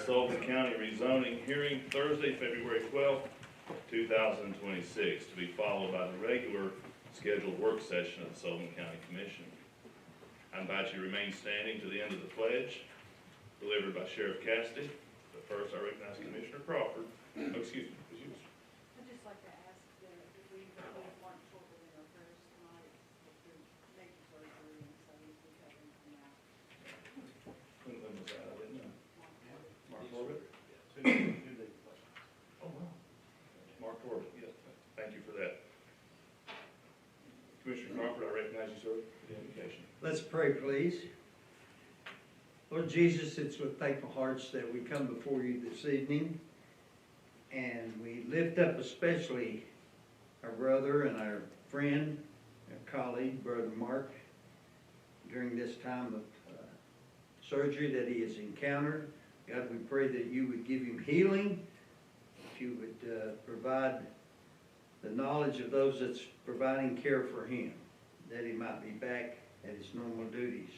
Sullivan County rezoning hearing Thursday, February 12th, 2026, to be followed by the regular scheduled work session of the Sullivan County Commission. I invite you to remain standing to the end of the pledge delivered by Sheriff Cassidy. But first, I recognize Commissioner Crawford. Oh, excuse me. I'd just like to ask that if we include Mark Torkel in our prayers tonight, with the major surgery, and so he's recovering from that. When was that? I didn't know. Mark Corbett? Oh, wow. Mark Corbett, yes. Thank you for that. Commissioner Crawford, I recognize you, sir, for the invocation. Let's pray, please. Lord Jesus, it's with thankful hearts that we come before you this evening, and we lift up especially our brother and our friend, our colleague, Brother Mark, during this time of surgery that he has encountered. God, we pray that you would give him healing, that you would provide the knowledge of those that's providing care for him, that he might be back at his normal duties.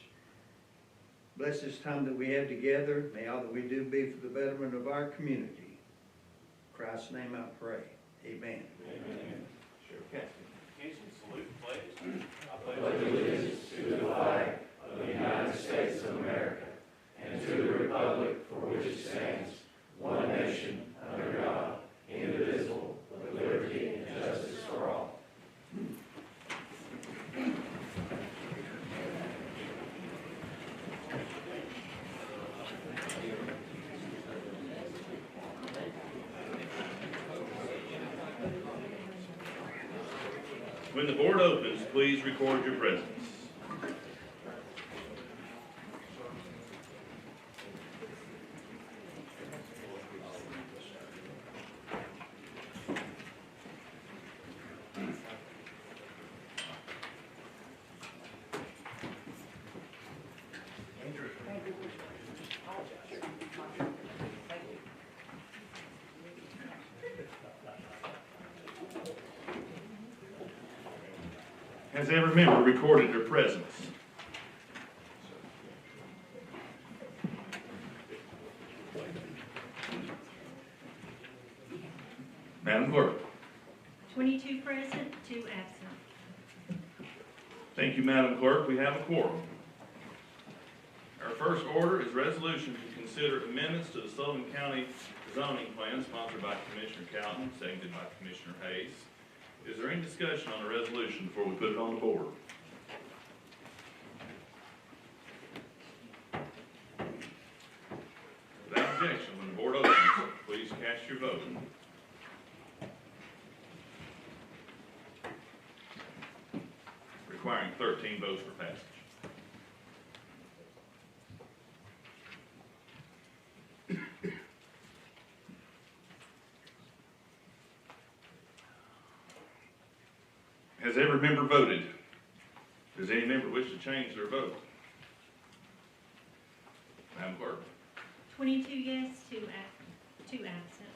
Bless this time that we have together. May all that we do be for the betterment of our community. In Christ's name I pray. Amen. Amen. Sheriff Cassidy. Salute, please. I pledge allegiance to the flag of the United States of America and to the republic for which it stands, one nation, under God, indivisible, with liberty and justice for all. When the board opens, please record your presence. Has every member recorded their presence? Madam Clerk. 22 present, 2 absent. Thank you, Madam Clerk. We have a quorum. Our first order is resolution to consider amendments to the Sullivan County zoning plan sponsored by Commissioner Cowden, seconded by Commissioner Hayes. Is there any discussion on the resolution before we put it on the board? Without objection, when the board opens, please cast your vote. Requiring 13 votes for passage. Has every member voted? Does any member wish to change their vote? Madam Clerk. 22 yes, 2 absent.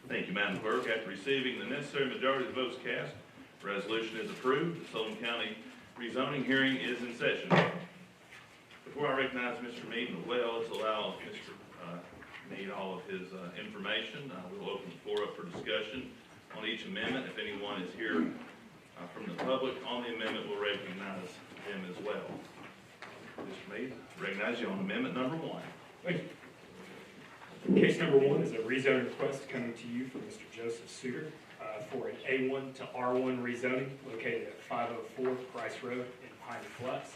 Thank you, Madam Clerk. After receiving the necessary majority of the votes cast, the resolution is approved. The Sullivan County rezoning hearing is in session. Before I recognize Mr. Mead as well, let's allow Mr. Mead all of his information. We'll open the floor up for discussion on each amendment. If anyone is here from the public on the amendment, we'll recognize them as well. Mr. Mead, recognize you on amendment number 1. Thank you. Case number 1 is a rezone request coming to you from Mr. Joseph Suter for an A1 to R1 rezoning located at 504 Price Road in Pine Flats.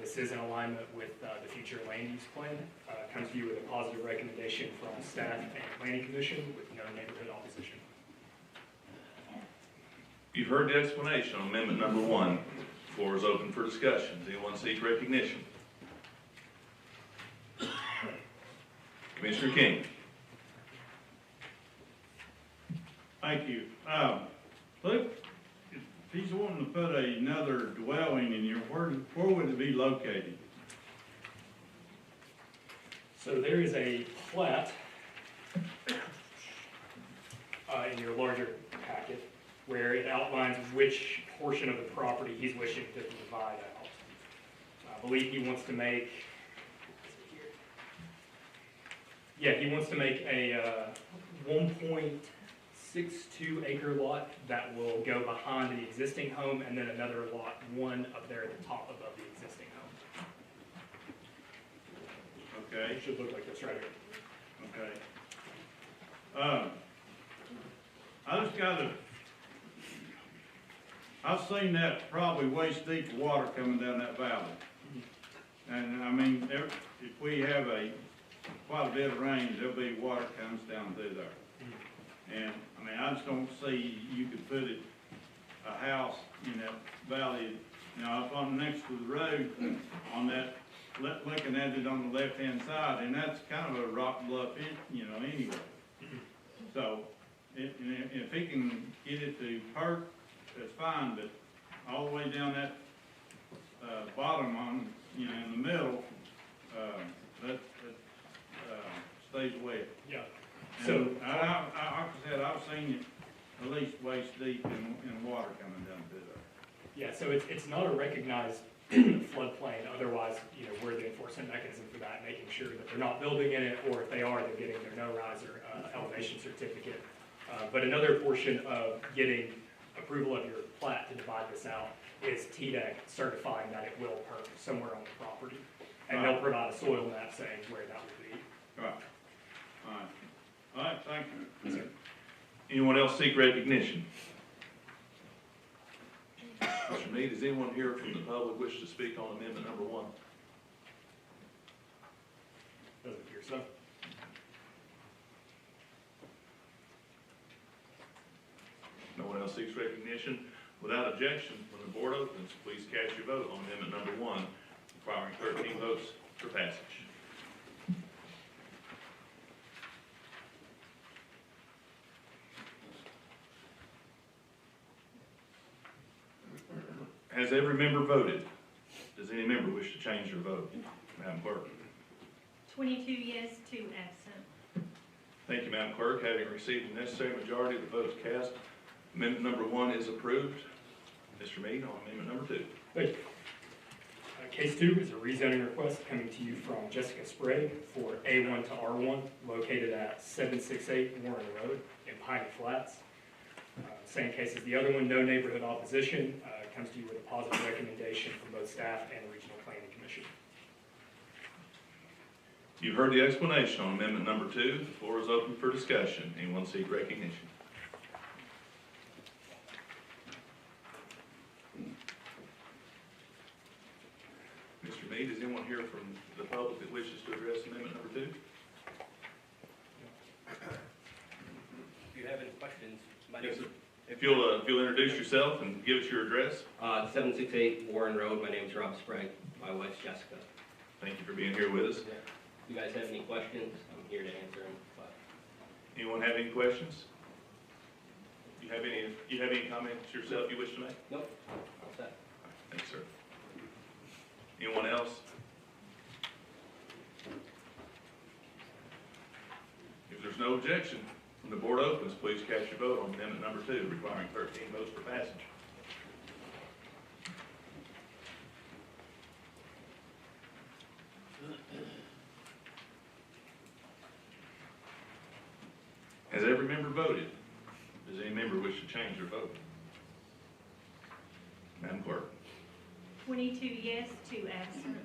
This is in alignment with the future land use plan. Comes to you with a positive recommendation from staff and planning commission with no neighborhood opposition. You've heard the explanation on amendment number 1. The floor is open for discussion. Does anyone seek recognition? Commissioner King. Thank you. Cliff, if he's wanting to put another dwelling in here, where would it be located? So there is a plat in your larger packet where it outlines which portion of the property he's wishing to divide out. I believe he wants to make Yeah, he wants to make a 1.62 acre lot that will go behind the existing home, and then another lot, one up there at the top above the existing home. Okay, It should look like this right here. okay. I just gotta, I've seen that probably waist deep of water coming down that valley. And I mean, if we have quite a bit of rain, there'll be water comes down through there. And, I mean, I just don't see you could put a house in that valley, you know, up on next to the road, on that, looking at it on the left-hand side, and that's kind of a rock bluff, you know, anyway. So, if he can get it to perk, that's fine, but all the way down that, bottom on, you know, in the middle, that stays wet. Yeah. So, So, like I said, I've seen it at least waist deep in water coming down through there. yeah, so it's not a recognized floodplain, otherwise, you know, we're the enforcement mechanism for that, making sure that they're not building in it, or if they are, they're getting their no-rise or elevation certificate. But another portion of getting approval of your plat to divide this out is TDEC certifying that it will perk somewhere on the property. And they'll provide a soil map saying where that will be. Right. All right, thank you. So, Anyone else seek recognition? Mr. Mead, is anyone here from the public wish to speak on amendment number 1? doesn't appear so. No one else seeks recognition. Without objection, when the board opens, please cast your vote on amendment number 1, requiring 13 votes for passage. Has every member voted? Does any member wish to change their vote? Madam Clerk. 22 yes, 2 absent. Thank you, Madam Clerk. Having received the necessary majority of the votes cast, amendment number 1 is approved. Mr. Mead, on amendment number 2. Thank you. Case 2 is a rezoning request coming to you from Jessica Sprague for A1 to R1, located at 768 Warren Road in Piney Flats. Same case as the other one, no neighborhood opposition. Comes to you with a positive recommendation from both staff and the Regional Planning Commission. You've heard the explanation on amendment number 2. The floor is open for discussion. Anyone seek recognition? Mr. Mead, is anyone here from the public that wishes to address amendment number 2? If you have any questions, my Yes, name sir. If you'll introduce yourself and give us your address. is 768 Warren Road. My name is Rob Sprague. My wife's Jessica. Thank you for being here with us. If you guys have any questions, I'm here to answer them. But Anyone have any questions? You have any comments yourself you wish to make? nope, all set. Thanks, sir. Anyone else? If there's no objection, when the board opens, please cast your vote on amendment number 2, requiring 13 votes for passage. Has every member voted? Does any member wish to change their vote? Madam Clerk. 22 yes, 2 absent.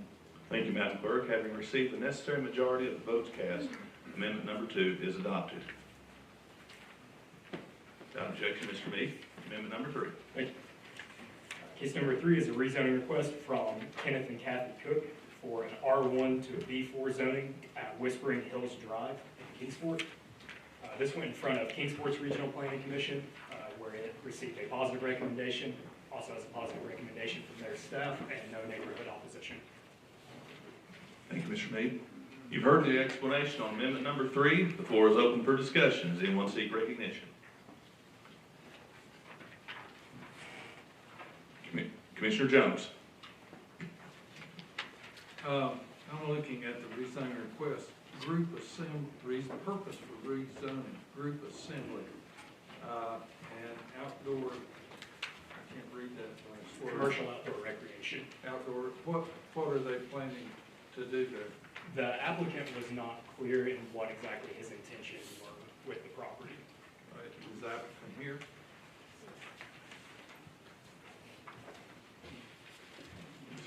Thank you, Madam Clerk. Having received the necessary majority of the votes cast, amendment number 2 is adopted. Without objection, Mr. Mead, amendment number 3. Thank you. Case number 3 is a rezoning request from Kenneth and Kathy Cook for an R1 to a B4 zoning at Whispering Hills Drive in Kingsport. This went in front of Kingsport's Regional Planning Commission, where it received a positive recommendation, also has a positive recommendation from their staff, and no neighborhood opposition. Thank you, Mr. Mead. You've heard the explanation on amendment number 3. The floor is open for discussion. Does anyone seek recognition? Commissioner Jones. I'm looking at the rezoning request, purpose for rezoning, group assembly, and outdoor, I can't read that last word. Commercial outdoor recreation. Outdoor, what are they planning to do that? The applicant was not clear in what exactly his intentions were with the property. Right, is that from here?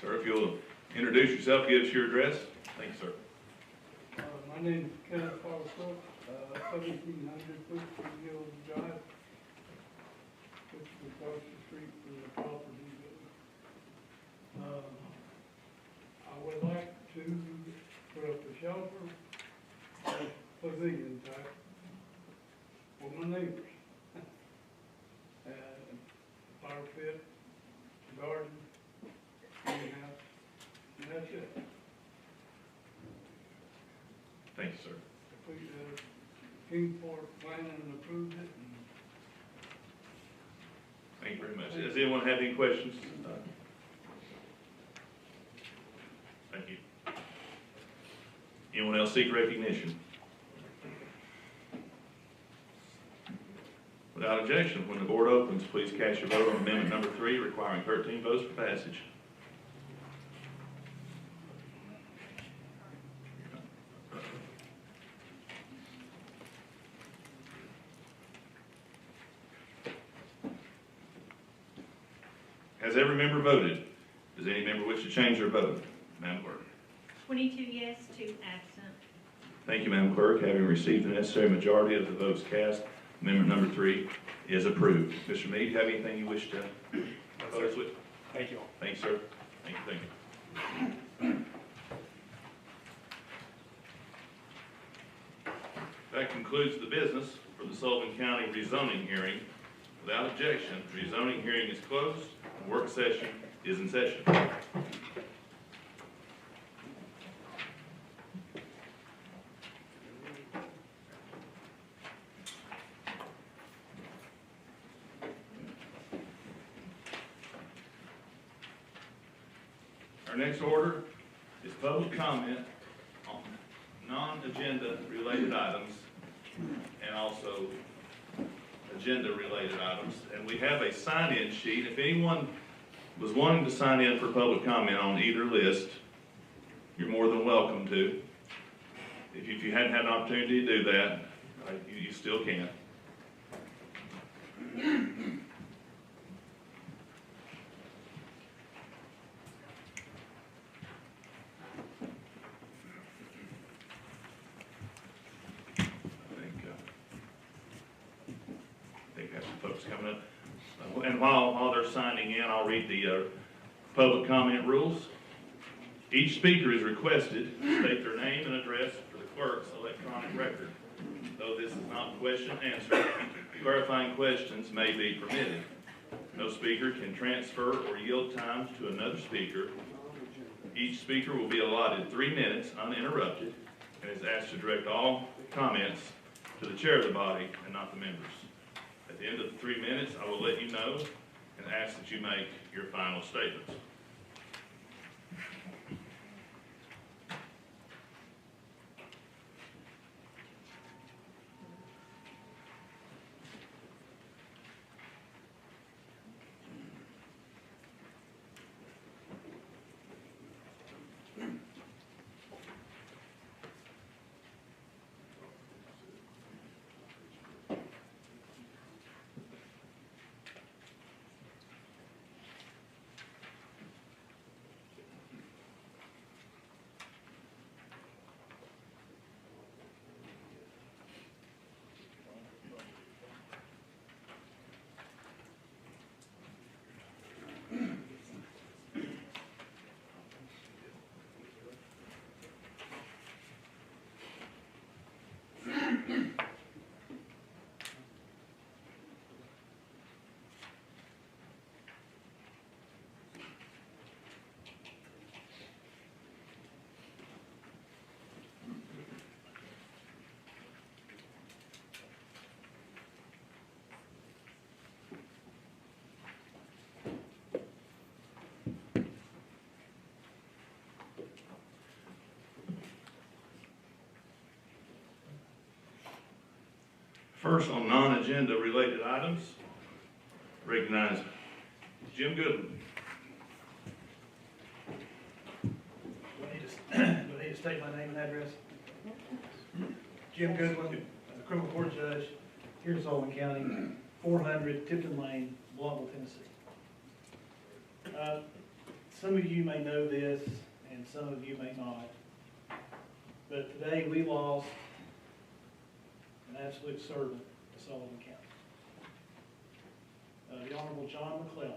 Sir, if you'll introduce yourself, give us your address. Thank you, sir. My name is Kenneth Paulson, 1700 Whiskey Hill Drive, which is across the street from the property. I would like to put up a shelter, pavilion type, for my neighbors. Fire pit, garden, greenhouse, and that's it. Thank you, sir. We, Kingsport planned and approved it, and Thank you very much. Does anyone have any questions? Thank you. Anyone else seek recognition? Without objection, when the board opens, please cast your vote on amendment number 3, requiring 13 votes for passage. Has every member voted? Does any member wish to change their vote? Madam Clerk. 22 yes, 2 absent. Thank you, Madam Clerk. Having received the necessary majority of the votes cast, amendment number 3 is approved. Mr. Mead, have anything you wish to oppose with? Thank you all. Thank you, sir. Thank you, thank you. That concludes the business for the Sullivan County rezoning hearing. Without objection, rezoning hearing is closed. Work session is in session. Our next order is public comment on non-agenda related items and also agenda-related items. And we have a sign-in sheet. If anyone was wanting to sign in for public comment on either list, you're more than welcome to. If you hadn't had an opportunity to do that, you still can. I think I have some folks coming up. And while they're signing in, I'll read the public comment rules. Each speaker is requested to state their name and address for the clerk's electronic record. Though this is not question and answer, clarifying questions may be permitted. No speaker can transfer or yield time to another speaker. Each speaker will be allotted 3 minutes uninterrupted and is asked to direct all comments to the chair of the body and not the members. At the end of the 3 minutes, I will let you know and ask that you make your final statements. First, on non-agenda related items, recognize Jim Goodman. Do I need to state my name and address. Jim Goodwin, criminal court judge here in Sullivan County, 400 Tipton Lane, Blountville, Tennessee. Some of you may know this, and some of you may not, but today we lost an absolute servant to Sullivan County. The Honorable John McClellan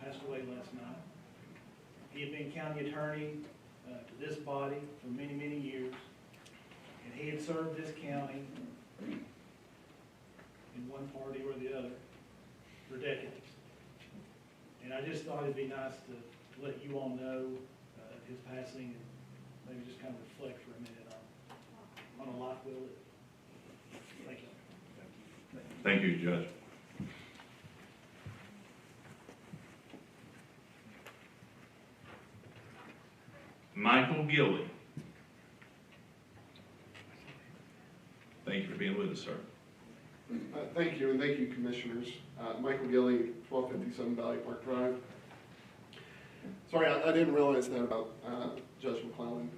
passed away last night. He had been county attorney to this body for many, many years, and he had served this county in one party or the other for decades. And I just thought it'd be nice to let you all know his passing and maybe just kind of reflect for a minute on a life well lived. Thank you. Thank you, Judge. Michael Gilly. Thank you for being with us, sir. Thank you, and thank you, Commissioners. Michael Gilly, 1257 Valley Park Drive. Sorry, I didn't realize that about Judge McClellan.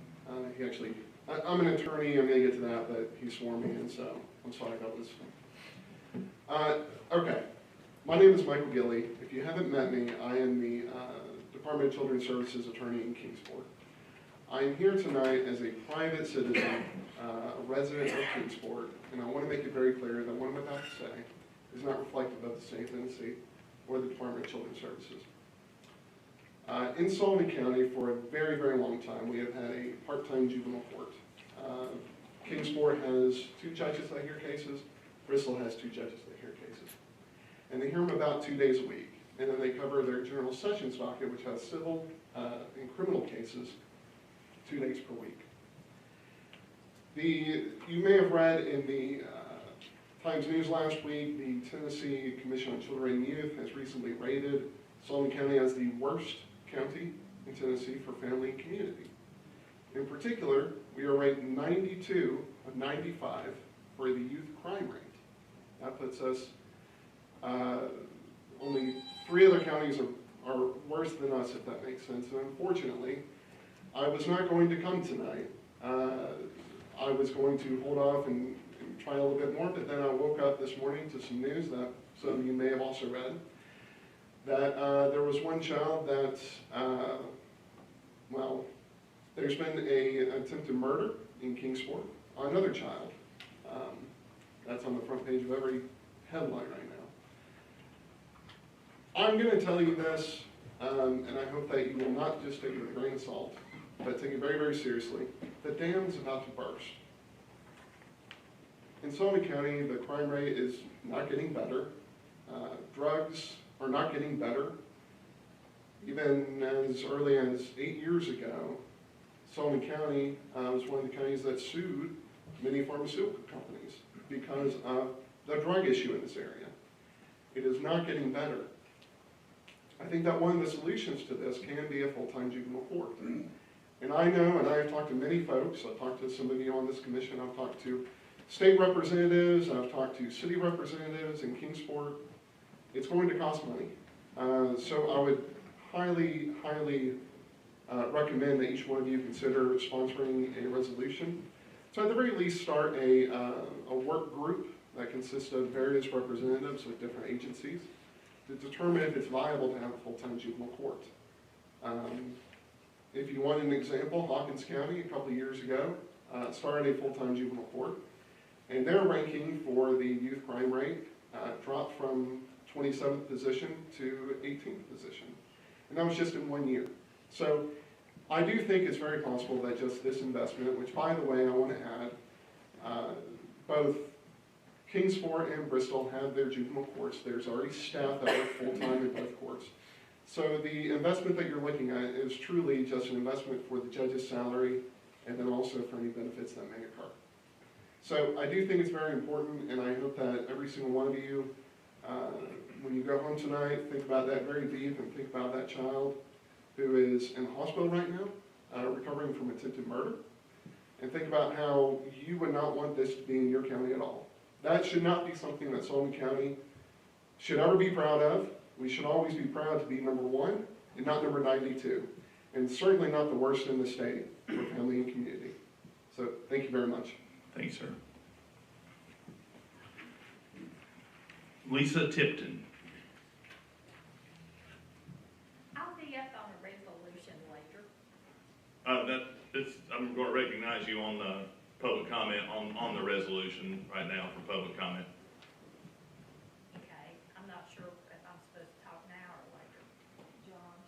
He actually, I'm an attorney, I'm going to get to that, but he swore me in, so I'm sorry that was. Okay, my name is Michael Gilly. If you haven't met me, I am the Department of Children's Services attorney in Kingsport. I am here tonight as a private citizen, a resident of Kingsport, and I want to make it very clear that what I'm about to say is not reflective of the state of Tennessee or the Department of Children's Services. In Sullivan County, for a very, very long time, we have had a part-time juvenile court. Kingsport has 2 judges that hear cases. Bristol has 2 judges that hear cases. And they hear them about 2 days a week. And then they cover their general sessions docket, which has civil and criminal cases, 2 days per week. You may have read in the Times News last week, the Tennessee Commission on Children and Youth has recently rated Sullivan County as the worst county in Tennessee for family and community. In particular, we are ranked 92 of 95 for the youth crime rate. That puts us, only 3 other counties are worse than us, if that makes sense. And unfortunately, I was not going to come tonight. I was going to hold off and try a little bit more, but then I woke up this morning to some news that some of you may have also read, that there was one child that, well, there's been an attempted murder in Kingsport on another child. That's on the front page of every headline right now. I'm going to tell you this, and I hope that you will not just take it with a grain of salt, but take it very, very seriously. The dam is about to burst. In Sullivan County, the crime rate is not getting better. Drugs are not getting better. Even as early as 8 years ago, Sullivan County was one of the counties that sued many pharmaceutical companies because of the drug issue in this area. It is not getting better. I think that one of the solutions to this can be a full-time juvenile court. And I know, and I have talked to many folks, I've talked to some of you on this commission, I've talked to state representatives, I've talked to city representatives in Kingsport. It's going to cost money. So I would highly, highly recommend that each one of you consider sponsoring a resolution. So at the very least, start a work group that consists of various representatives with different agencies to determine if it's viable to have a full-time juvenile court. If you want an example, Hawkins County a couple of years ago started a full-time juvenile court, and their ranking for the youth crime rate dropped from 27th position to 18th position. And that was just in 1 year. So I do think it's very possible that just this investment, which by the way I want to add, both Kingsport and Bristol have their juvenile courts. There's already staff that work full-time in both courts. So the investment that you're looking at is truly just an investment for the judge's salary and then also for any benefits that may occur. So I do think it's very important, and I hope that every single one of you, when you go home tonight, think about that very deep and think about that child who is in the hospital right now, recovering from attempted murder, and think about how you would not want this to be in your county at all. That should not be something that Sullivan County should ever be proud of. We should always be proud to be number 1 and not number 92, and certainly not the worst in the state for family and community. So thank you very much. Thanks, sir. Lisa Tipton. I'll be up on a resolution later. I'm going to recognize you on the public comment on the resolution right now for public comment. Okay, I'm not sure if I'm supposed to talk now or later. John,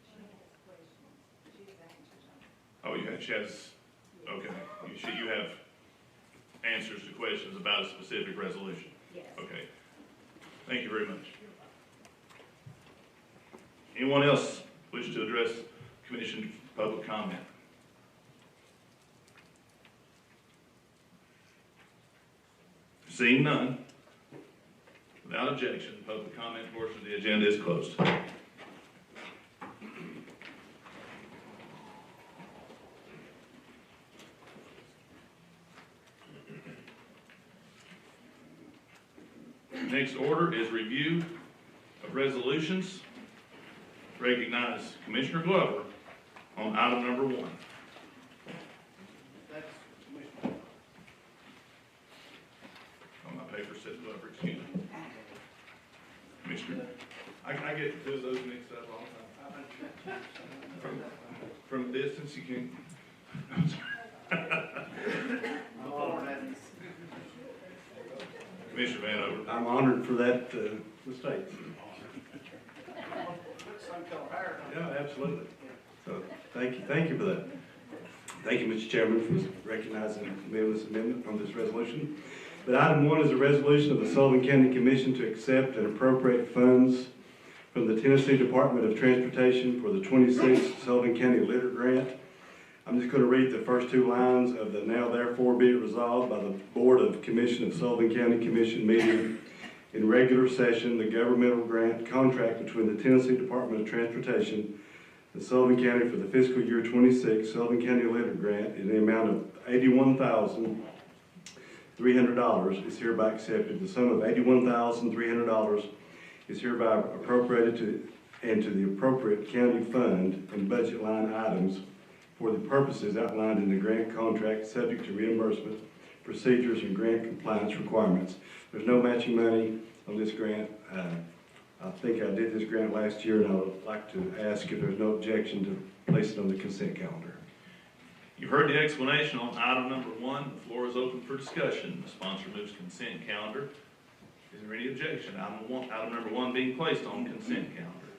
she has questions, she has answers on it. Oh, she has, okay. You have answers to questions about a specific resolution? Yes. Okay. Thank you very much. Anyone else wish to address commission public comment? Seeing none, without objection, the public comment portion of the agenda is closed. Next order is review of resolutions. Recognize Commissioner Glover on item number 1. Oh, my paper says Glover, excuse me. Commissioner, I get those mixed up all the time. From a distance, you can. Commissioner Vanover. I'm honored for that mistake. Yeah, absolutely. So, thank you for that. Thank you, Mr. Chairman, for recognizing me on this amendment, on this resolution. But item 1 is a resolution of the Sullivan County Commission to accept and appropriate funds from the Tennessee Department of Transportation for the 26th Sullivan County Litter Grant. I'm just going to read the first 2 lines of the now therefore be it resolved by the Board of Commission of Sullivan County Commission meeting in regular session, the governmental grant contract between the Tennessee Department of Transportation and Sullivan County for the fiscal year 26 Sullivan County Litter Grant in the amount of $81,300 is hereby accepted. The sum of $81,300 is hereby appropriated to the appropriate county fund and budget line items for the purposes outlined in the grant contract, subject to reimbursement procedures and grant compliance requirements. There's no matching money on this grant. I think I did this grant last year, and I would like to ask if there's no objection to place it on the consent calendar. You've heard the explanation on item number 1. The floor is open for discussion. The sponsor moves consent calendar. Is there any objection? Item number 1 being placed on consent calendar.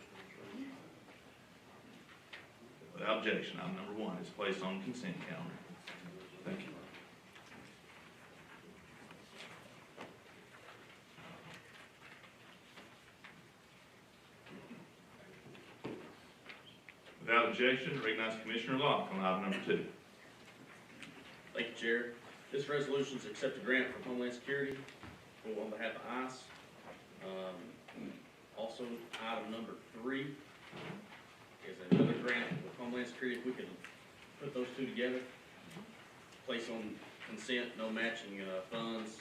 Without objection, item number 1 is placed on consent calendar. Thank you. Without objection, recognize Commissioner Locke on item number 2. Thank you, Chair. This resolution is accept a grant from Homeland Security on behalf of ICE. Also, item number 3 is another grant with Homeland Security. If we can put those 2 together, place on consent, no matching funds.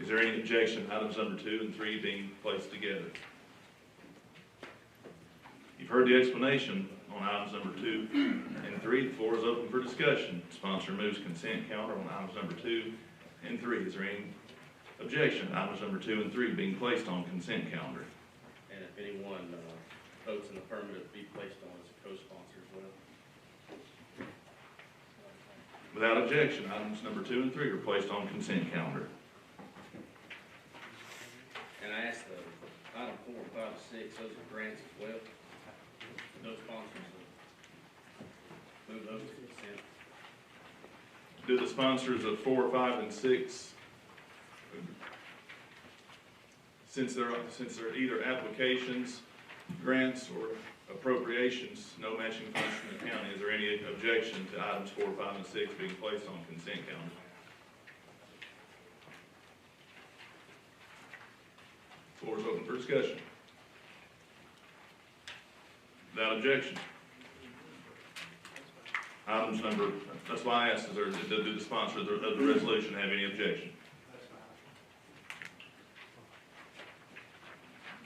Is there any objection to items number 2 and 3 being placed together? You've heard the explanation on items number 2 and 3. The floor is open for discussion. Sponsor moves consent calendar on items number 2 and 3. Is there any objection to items number 2 and 3 being placed on consent calendar? And if anyone votes in the affirmative, be placed on as a co-sponsor as well. Without objection, items number 2 and 3 are placed on consent calendar. And I asked item 4, 5, and 6, those are grants as well. No sponsors, move those to consent. Do the sponsors of 4, 5, and 6, since they're either applications, grants, or appropriations, no matching funds from the county, is there any objection to items 4, 5, and 6 being placed on consent calendar? Floor is open for discussion. Without objection. Items number, that's why I asked, do the sponsor of the resolution have any objection?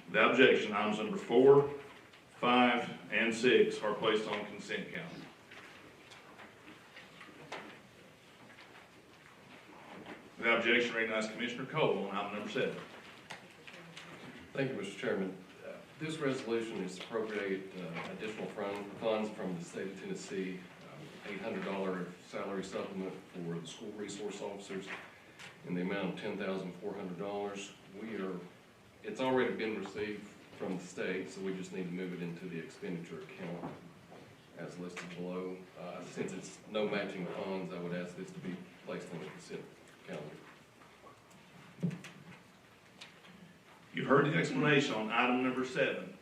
Without objection, items number 4, 5, and 6 are placed on consent calendar. Without objection, recognize Commissioner Cole on item number 7. Thank you, Mr. Chairman. This resolution is to appropriate additional funds from the state of Tennessee, $800 salary supplement for the school resource officers in the amount of $10,400. It's already been received from the state, so we just need to move it into the expenditure account as listed below. Since it's no matching funds, I would ask this to be placed on the consent calendar. You've heard the explanation on item number 7.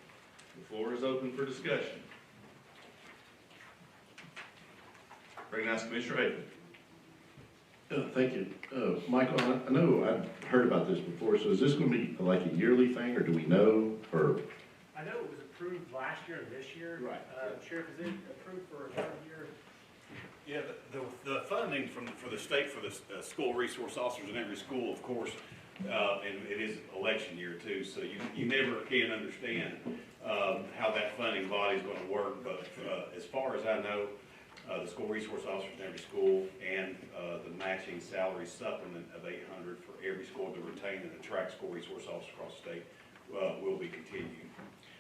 The floor is open for discussion. Recognize Commissioner Akin. Thank you. Michael, I know I've heard about this before, so is this going to be like a yearly thing, or do we know, or? I know it was approved last year and this year. Right. Sheriff, is it approved for a third year? Yeah, the funding for the state, for the school resource officers in every school, of course, and it is election year too, so you never can understand how that funding body is going to work, but as far as I know, the school resource officers in every school and the matching salary supplement of $800 for every school to retain and attract school resource officers across the state will be continuing,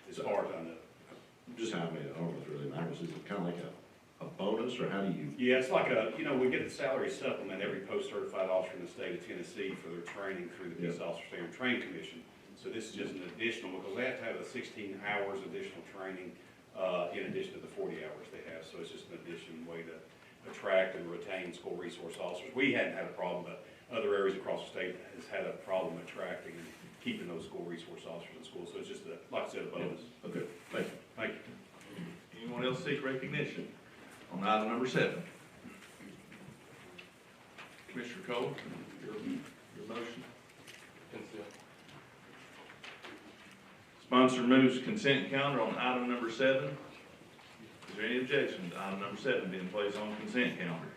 as far as I know. Just how many, I don't know if it really matters, is it kind of like a bonus, or how do you? Yeah, it's like we get the salary supplement every post-certified officer in the state of Tennessee for their training through the Peace Officer Standard Training Commission. So this is just an additional, because they have to have a 16 hours additional training in addition to the 40 hours they have. So it's just an additional way to attract and retain school resource officers. We hadn't had a problem, but other areas across the state has had a problem attracting and keeping those school resource officers in school. So it's just, like I said, a bonus. Okay, thank you. Thank you. Anyone else seek recognition on item number 7? Commissioner Cole, your motion. Consent. Sponsor moves consent calendar on item number 7. Is there any objection to item number 7 being placed on consent calendar?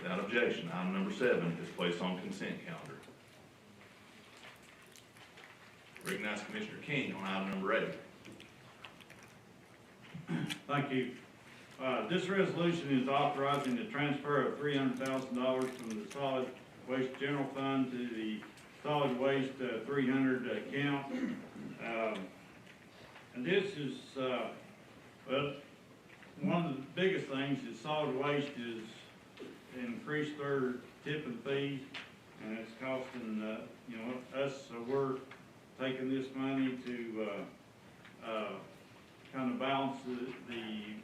Without objection, item number 7 is placed on consent calendar. Recognize Commissioner King on item number 8. Thank you. This resolution is authorizing the transfer of $300,000 from the solid waste general fund to the solid waste 300 account. And this is, well, one of the biggest things is solid waste is increased their tipping fees, and it's costing, us, so we're taking this money to, kind of balance the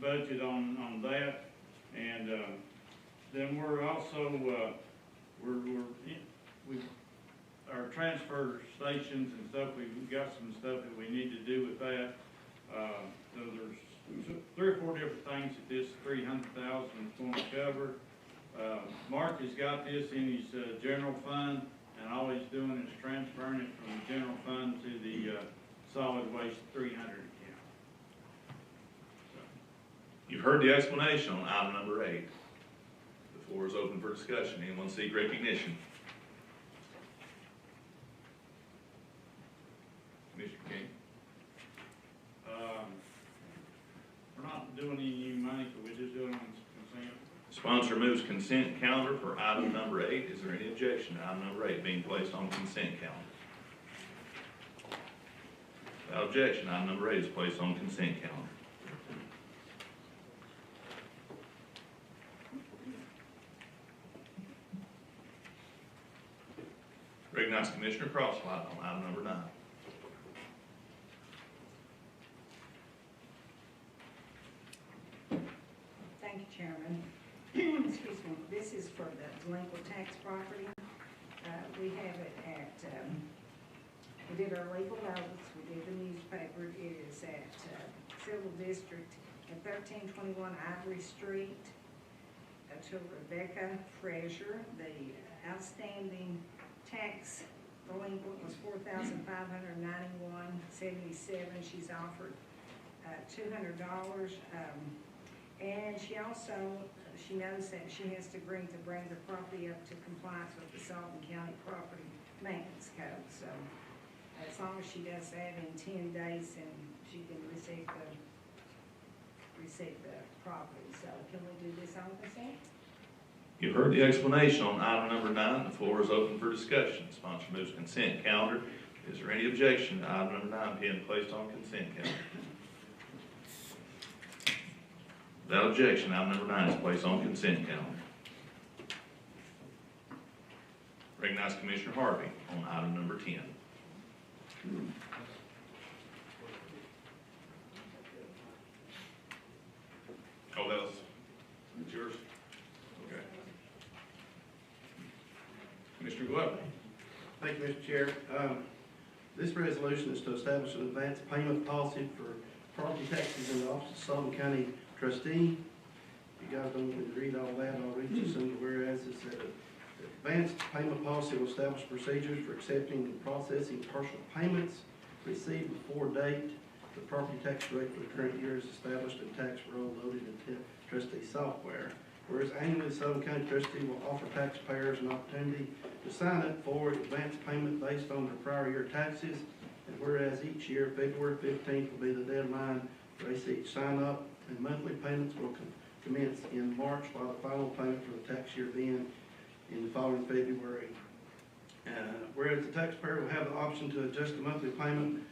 budget on that. And, then we're also, our transfer stations and stuff, we've got some stuff that we need to do with that. So there's 3 or 4 different things that this $300,000 is going to cover. Mark has got this in his general fund, and all he's doing is transferring it from the general fund to the solid waste 300 account. You've heard the explanation on item number 8. The floor is open for discussion. Anyone seek recognition? Commissioner King. We're not doing any new money, so we're just doing it on consent. Sponsor moves consent calendar for item number 8. Is there any objection to item number 8 being placed on consent calendar? Without objection, item number 8 is placed on consent calendar. Recognize Commissioner Crosswhite on item number 9. Thank you, Chairman. Excuse me, this is for the delinquent tax property. We have it at, we did our legal notice, we did the newspaper. It is at Civil District at 1321 Ivory Street to Rebecca Frazier. The outstanding tax delinquent was $4,591.77. She's offered $200. And she also, she knows that she has to bring the property up to compliance with the Sullivan County Property Maintenance Code. So as long as she does that in 10 days, and she can receive the property. So can we do this on consent? You've heard the explanation on item number 9. The floor is open for discussion. Sponsor moves consent calendar. Is there any objection to item number 9 being placed on consent calendar? Without objection, item number 9 is placed on consent calendar. Recognize Commissioner Harvey on item number 10. Oh, that was, it's yours? Okay. Commissioner Glover. Thank you, Mr. Chair. This resolution is to establish an advance payment policy for property taxes in the office of Sullivan County Trustee. If you guys don't want me to read all that, I'll read you some of the whereas. It said, advanced payment policy will establish procedures for accepting and processing partial payments received before date. The property tax rate for the current year is established in tax roll loaded into trustee software. Whereas annually, the Sullivan County Trustee will offer taxpayers an opportunity to sign up for advance payment based on their prior year taxes. And whereas each year, February 15th will be the deadline for ACH sign up, and monthly payments will commence in March, while the final payment for the tax year being in the following February. Whereas the taxpayer will have the option to adjust the monthly payment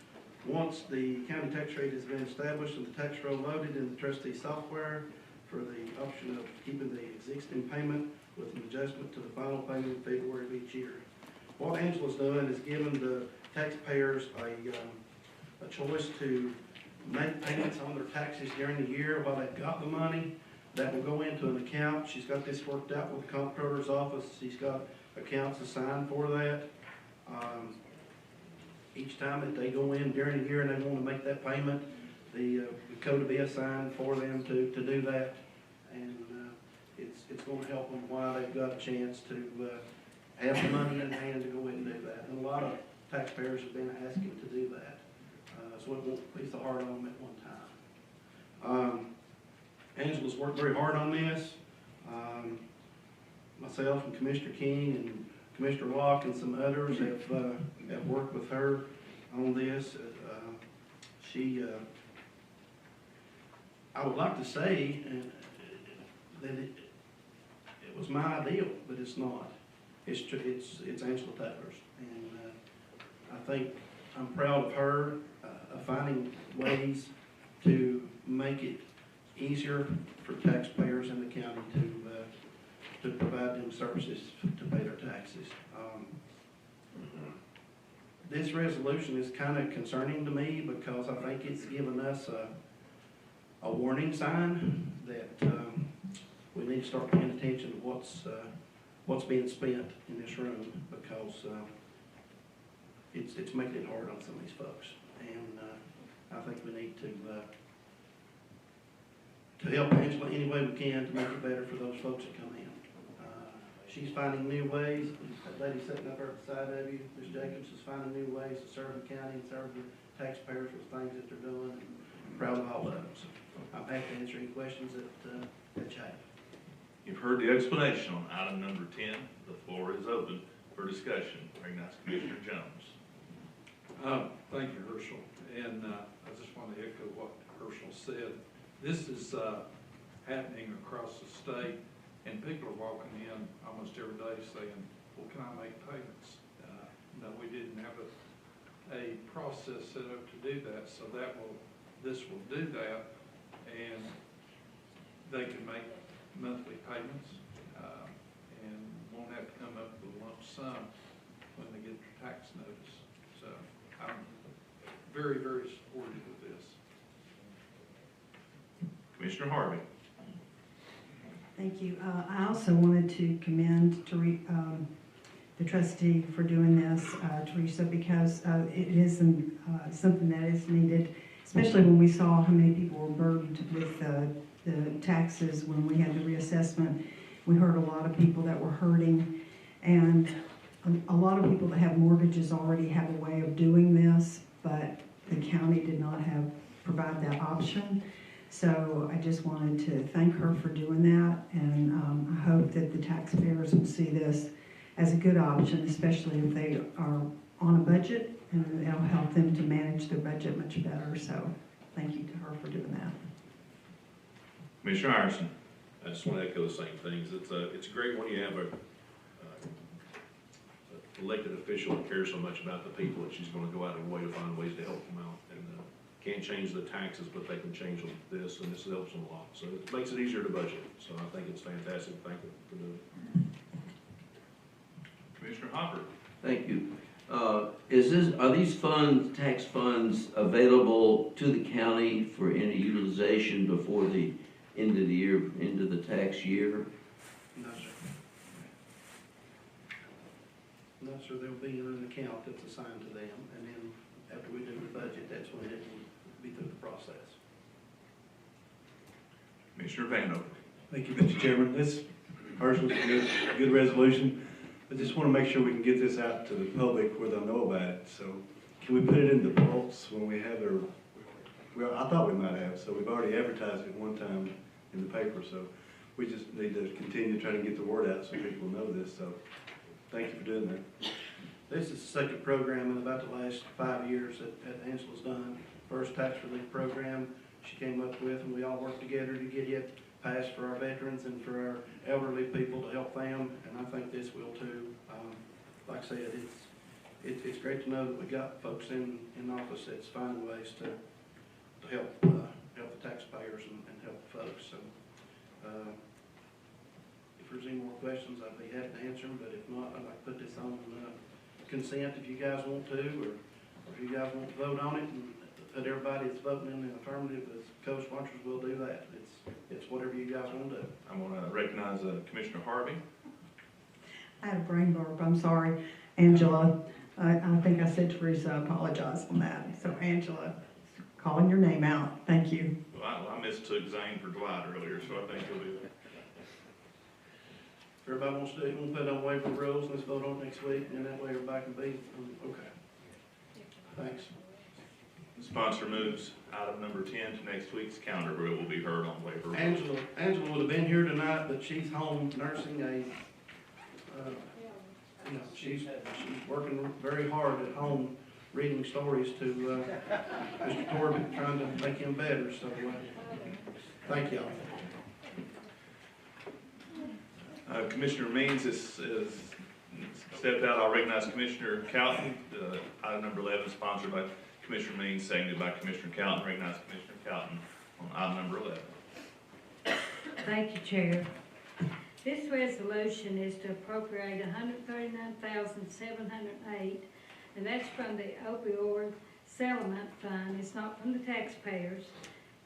once the county tax rate has been established and the tax roll loaded in the trustee software, for the option of keeping the existing payment with an adjustment to the final payment in February of each year. What Angela's done is given the taxpayers a choice to make payments on their taxes during the year while they've got the money. That will go into an account. She's got this worked out with the comptroller's office. She's got accounts assigned for that. Each time that they go in during the year and they want to make that payment, the code will be assigned for them to do that. And it's going to help them while they've got a chance to have the money in hand to go ahead and do that. And a lot of taxpayers have been asking to do that. So it won't be so hard on them at one time. Angela's worked very hard on this. Myself and Commissioner King and Commissioner Locke and some others have worked with her on this. I would like to say that it was my ideal, but it's not. It's Angela Taylor's, and I think I'm proud of her of finding ways to make it easier for taxpayers in the county to provide them services to pay their taxes. This resolution is kind of concerning to me because I think it's given us a warning sign that we need to start paying attention to what's being spent in this room, because it's making it hard on some of these folks. And I think we need to help Angela any way we can to make it better for those folks that come in. She's finding new ways. That lady sitting up there beside of you, Ms. Jacobs, is finding new ways to serve the county and serve the taxpayers with things that they're doing. And I'm proud of all of them. So I'm happy to answer any questions that you have. You've heard the explanation on item number 10. The floor is open for discussion. Recognize Commissioner Jones. Thank you, Herschel. And I just want to echo what Herschel said. This is happening across the state, and people are walking in almost every day saying, well, can I make payments? No, we didn't have a process set up to do that, so this will do that, and they can make monthly payments and won't have to come up with a lump sum when they get their tax notice. So I'm very, very supportive of this. Commissioner Harvey. Thank you. I also wanted to commend the trustee for doing this, Teresa, because it is something that is needed, especially when we saw how many people were burdened with the taxes when we had the reassessment. We heard a lot of people that were hurting, and a lot of people that have mortgages already have a way of doing this, but the county did not provide that option. So I just wanted to thank her for doing that, and I hope that the taxpayers will see this as a good option, especially if they are on a budget, and it'll help them to manage their budget much better. So thank you to her for doing that. Commissioner Iverson. I just want to echo the same things. It's great when you have a elected official that cares so much about the people that she's going to go out of her way to find ways to help them out. And can't change the taxes, but they can change this, and this helps them a lot. So it makes it easier to budget. So I think it's fantastic. Thank you for doing it. Commissioner Hopper. Thank you. Are these funds, tax funds, available to the county for any utilization before the end of the year, end of the tax year? No, sir. No, sir, there'll be an account that's assigned to them, and then after we do the budget, that's when it will be through the process. Commissioner Vando. Thank you, Mr. Chairman. This personally is a good resolution. I just want to make sure we can get this out to the public where they'll know about it. So can we put it in the vaults when we have their, well, I thought we might have, so we've already advertised it one time in the paper. So we just need to continue trying to get the word out so people know this. So thank you for doing that. This is the second program in about the last 5 years that Angela's done. First tax relief program she came up with, and we all worked together to get it passed for our veterans and for our elderly people to help them, and I think this will too. Like I said, it's great to know that we got folks in office that's finding ways to help the taxpayers and help the folks. So if there's any more questions, I'd be happy to answer them, but if not, I'd like to put this on consent if you guys want to, or if you guys want to vote on it and put everybody that's voting in the affirmative as co-sponsors, will do that. It's whatever you guys want to do. I'm going to recognize Commissioner Harvey. I had a brain burp, I'm sorry. Angela, I think I said Teresa, I apologize on that. So Angela, calling your name out, thank you. Well, I mistook Zane for Dwight earlier, so I think he'll do that. If everybody wants to do it, we'll put it on waiver rules, let's vote on it next week, and that way everybody can be, okay. Thanks. The sponsor moves item number 10 to next week's calendar, where it will be heard on waiver. Angela would have been here tonight, but she's home nursing she's working very hard at home, reading stories to Mr. Corbett, trying to make him better, so thank y'all. Commissioner Means is stepped out. I'll recognize Commissioner Calton. Item number 11 sponsored by Commissioner Means, seconded by Commissioner Calton. Recognize Commissioner Calton on item number 11. Thank you, Chair. This resolution is to appropriate $139,708, and that's from the opioid settlement fund. It's not from the taxpayers,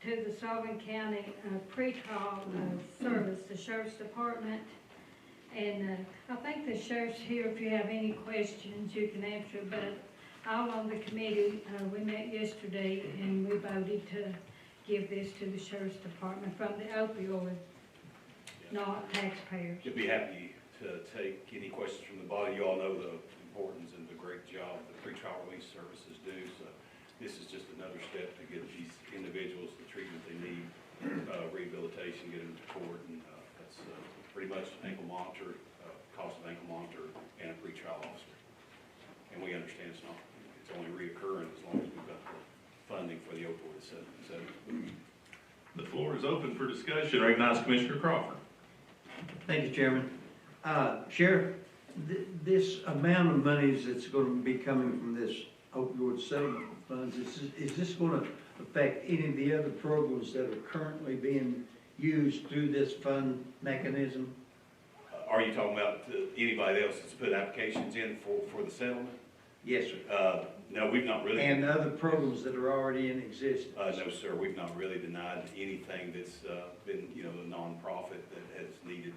to the Sullivan County pretrial service, the Sheriff's Department. And I think the sheriff's here if you have any questions you can answer, but all on the committee, we met yesterday and we voted to give this to the Sheriff's Department from the opioid, not taxpayers. You'll be happy to take any questions from the body. You all know the importance and the great job the pretrial release services do. So this is just another step to get these individuals the treatment they need, rehabilitation, get them to court, and that's pretty much ankle monitor, cost of ankle monitor, and a pretrial officer. And we understand it's only reoccurring as long as we've got the funding for the opioid settlement. The floor is open for discussion. Recognize Commissioner Crawford. Thank you, Chairman. Sheriff, this amount of monies that's going to be coming from this opioid settlement funds, is this going to affect any of the other programs that are currently being used through this fund mechanism? Are you talking about anybody else that's put applications in for the settlement? Yes, sir. No, we've not really. And other programs that are already in existence? No, sir, we've not really denied anything that's been, a nonprofit that has needed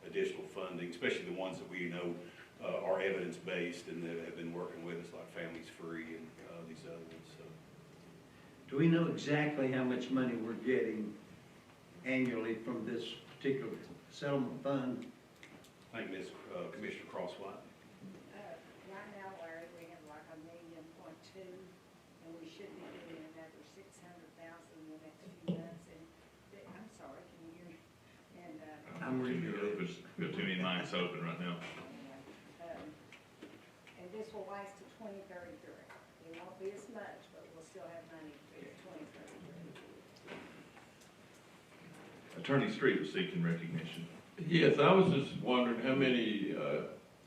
additional funding, especially the ones that we know are evidence-based and that have been working with us, like Families Free and these other ones. So. Do we know exactly how much money we're getting annually from this particular settlement fund? I think Ms. Commissioner Crosswhite. Right now, Larry, we have like $1.2 million, and we should be getting another $600,000 in the next few months. And I'm sorry, can you hear me? And I'm reading it. There's got too many mics open right now. and this will last to 2033. It won't be as much, but we'll still have money to 2033. Attorney Street was seeking recognition. Yes, I was just wondering how many,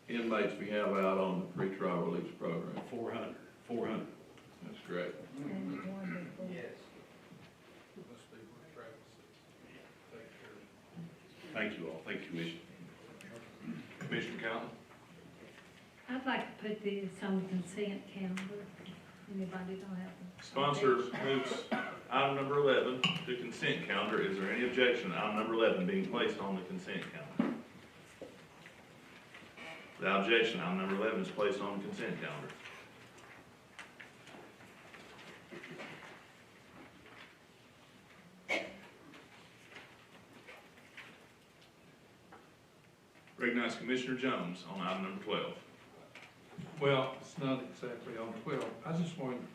inmates we have out on the pretrial release program? 400. That's great. Yes. Thank you all, thank you, Commissioner. Commissioner Cowell? I'd like to put this on the consent calendar. Anybody don't have them? Sponsor moves item number 11 to consent calendar. Is there any objection to item number 11 being placed on the consent calendar? Without objection, item number 11 is placed on the consent calendar. Recognize Commissioner Jones on item number 12. Well, it's not exactly on 12. I just wanted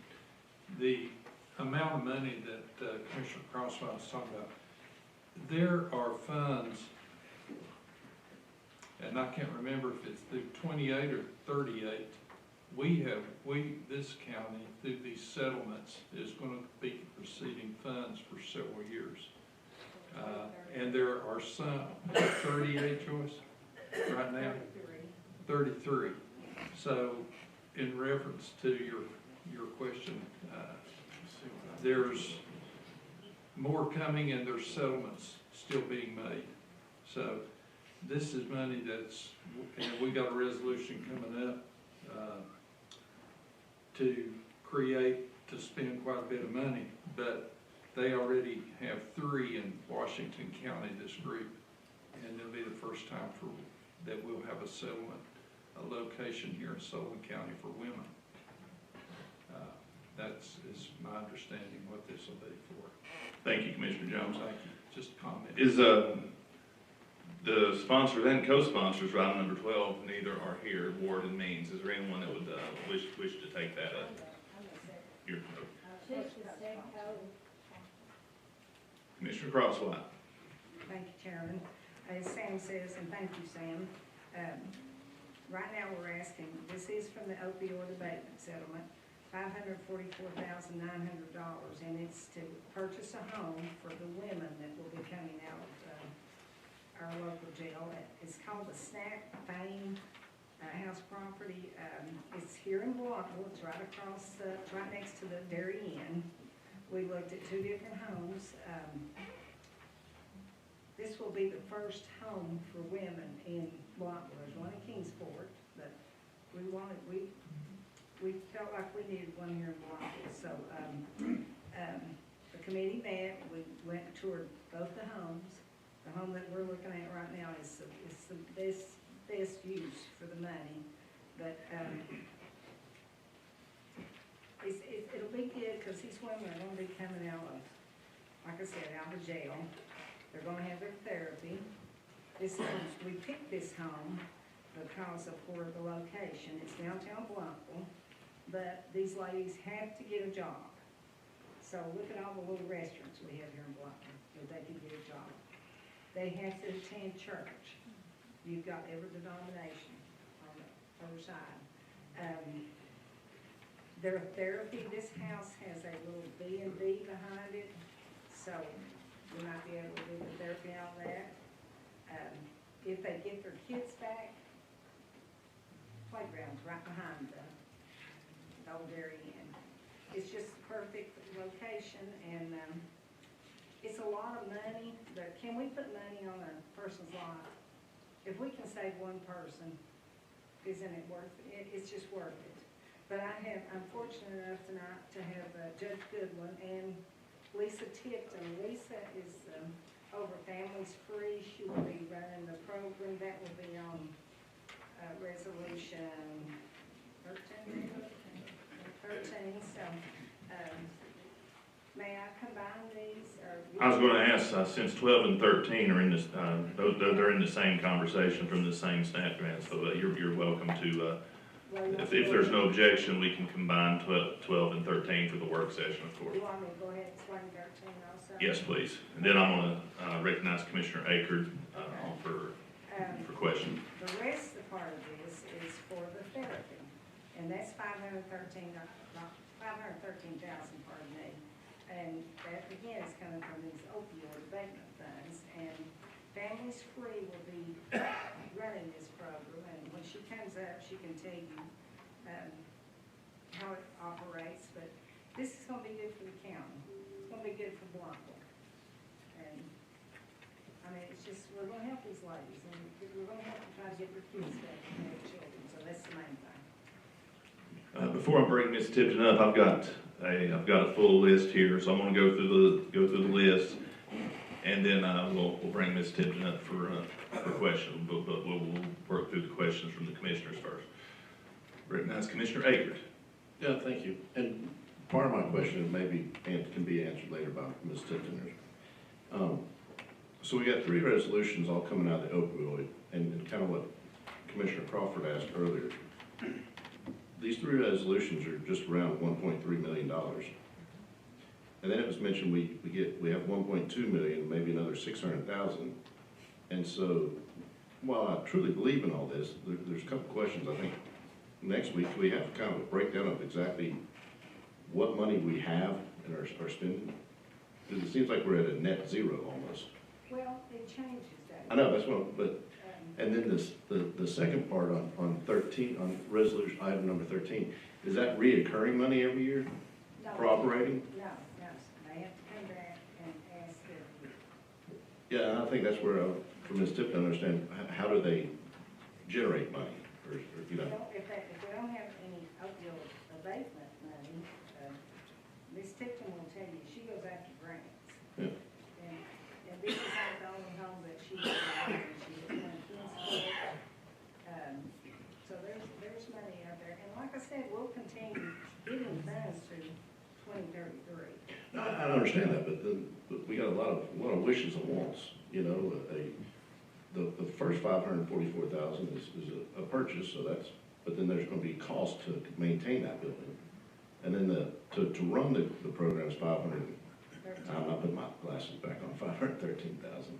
the amount of money that Commissioner Crosswell was talking about. There are funds, and I can't remember if it's through 28 or 38. This county, through these settlements, is going to be receiving funds for several years. And there are some, 38, Joyce, right now? 33. So, in reference to your question, there's more coming and there's settlements still being made. So, this is money that's, and we got a resolution coming up to spend quite a bit of money, but they already have 3 in Washington County, this group, and it'll be the first time that we'll have a settlement, a location here in Sullivan County for women. That's my understanding what this will be for. Thank you, Commissioner Jones. Thank you. Just a comment. Is the sponsors and co-sponsors for item number 12, neither are here, Ward and Means. Is there anyone that would wish to take that up? Commissioner Crosswhite. Thank you, Chairman. As Sam says, and thank you, Sam, right now we're asking, this is from the opioid abatement settlement, $544,900, and it's to purchase a home for the women that will be coming out of our local jail. It's called the Snack Fame house property. It's here in Blockville. It's right across, right next to the Dairy Inn. We looked at 2 different homes. This will be the first home for women in Blockville. There's one in Kingsport, but we felt like we needed one here in Blockville. So the committee met. We went and toured both the homes. The home that we're looking at right now is the best use for the money, but it'll be good because these women are going to be coming out of, like I said, out of jail. They're going to have their therapy. We picked this home because of where the location. It's downtown Blockville, but these ladies have to get a job. So look at all the little restaurants we have here in Blockville that they can get a job. They have to attend church. You've got every denomination on the other side. Their therapy, this house has a little B&B behind it, so we might be able to do the therapy out of that. If they get their kids back, playground's right behind the old Dairy Inn. It's just the perfect location, and it's a lot of money, but can we put money on a person's life? If we can save one person, isn't it worth it? It's just worth it. But I'm fortunate enough tonight to have Judge Goodwin and Lisa Tipton. Lisa is over Families Free. She will be running the program. That will be on resolution 13. So, may I combine these? I was going to ask, since 12 and 13 are in this, they're in the same conversation from the same staff grant, so you're welcome to, if there's no objection, we can combine 12 and 13 for the work session, of course. You want me to go ahead and explain 13 also? Yes, please. And then I'm going to recognize Commissioner Akers for question. The rest of the part of this is for the therapy, and that's $513,000, pardon me. And that, again, is coming from these opioid abatement funds, and Families Free will be running this program, and when she comes up, she can tell you, how it operates, but this is gonna be good for the county. It's gonna be good for Bluntville. And, I mean, it's just, we're gonna help these ladies, and we're gonna help them try to get their kids back and their children, so that's the main thing. Before I bring Ms. Tipton up, I've got a full list here, so I'm gonna go through the list, and then we'll bring Ms. Tipton up for questions, but we'll work through the questions from the commissioners first. Recognize Commissioner Akers. Yeah, thank you. And part of my question maybe can be answered later by Ms. Tipton. So we got 3 resolutions all coming out of the opioid, and kind of what Commissioner Crawford asked earlier. These 3 resolutions are just around $1.3 million. And then it was mentioned we have 1.2 million, maybe another 600,000. And so, while I truly believe in all this, there's a couple questions. I think next week we have kind of a breakdown of exactly what money we have and are spending. Because it seems like we're at a net zero almost. Well, it changes that. I know, that's what, but, and then the second part on 13, on resolution item number 13, is that reoccurring money every year No. for operating? No, they have to come back and ask their, Yeah, and I think that's where, for Ms. Tipton, to understand, how do they generate money? Or, you know, if they don't have any opioid abatement money, Ms. Tipton will tell you, she goes after grants. Yeah. And this is not the only home that she has, she's at one Kingsville. So there's money out there, and like I said, we'll continue giving funds through 2033. I understand that, but we got a lot of wishes and wants, you know, the first 544,000 is a purchase, so that's, but then there's gonna be cost to maintain that building. And then to run the program is 500, I'm not putting my glasses back on, 513,000.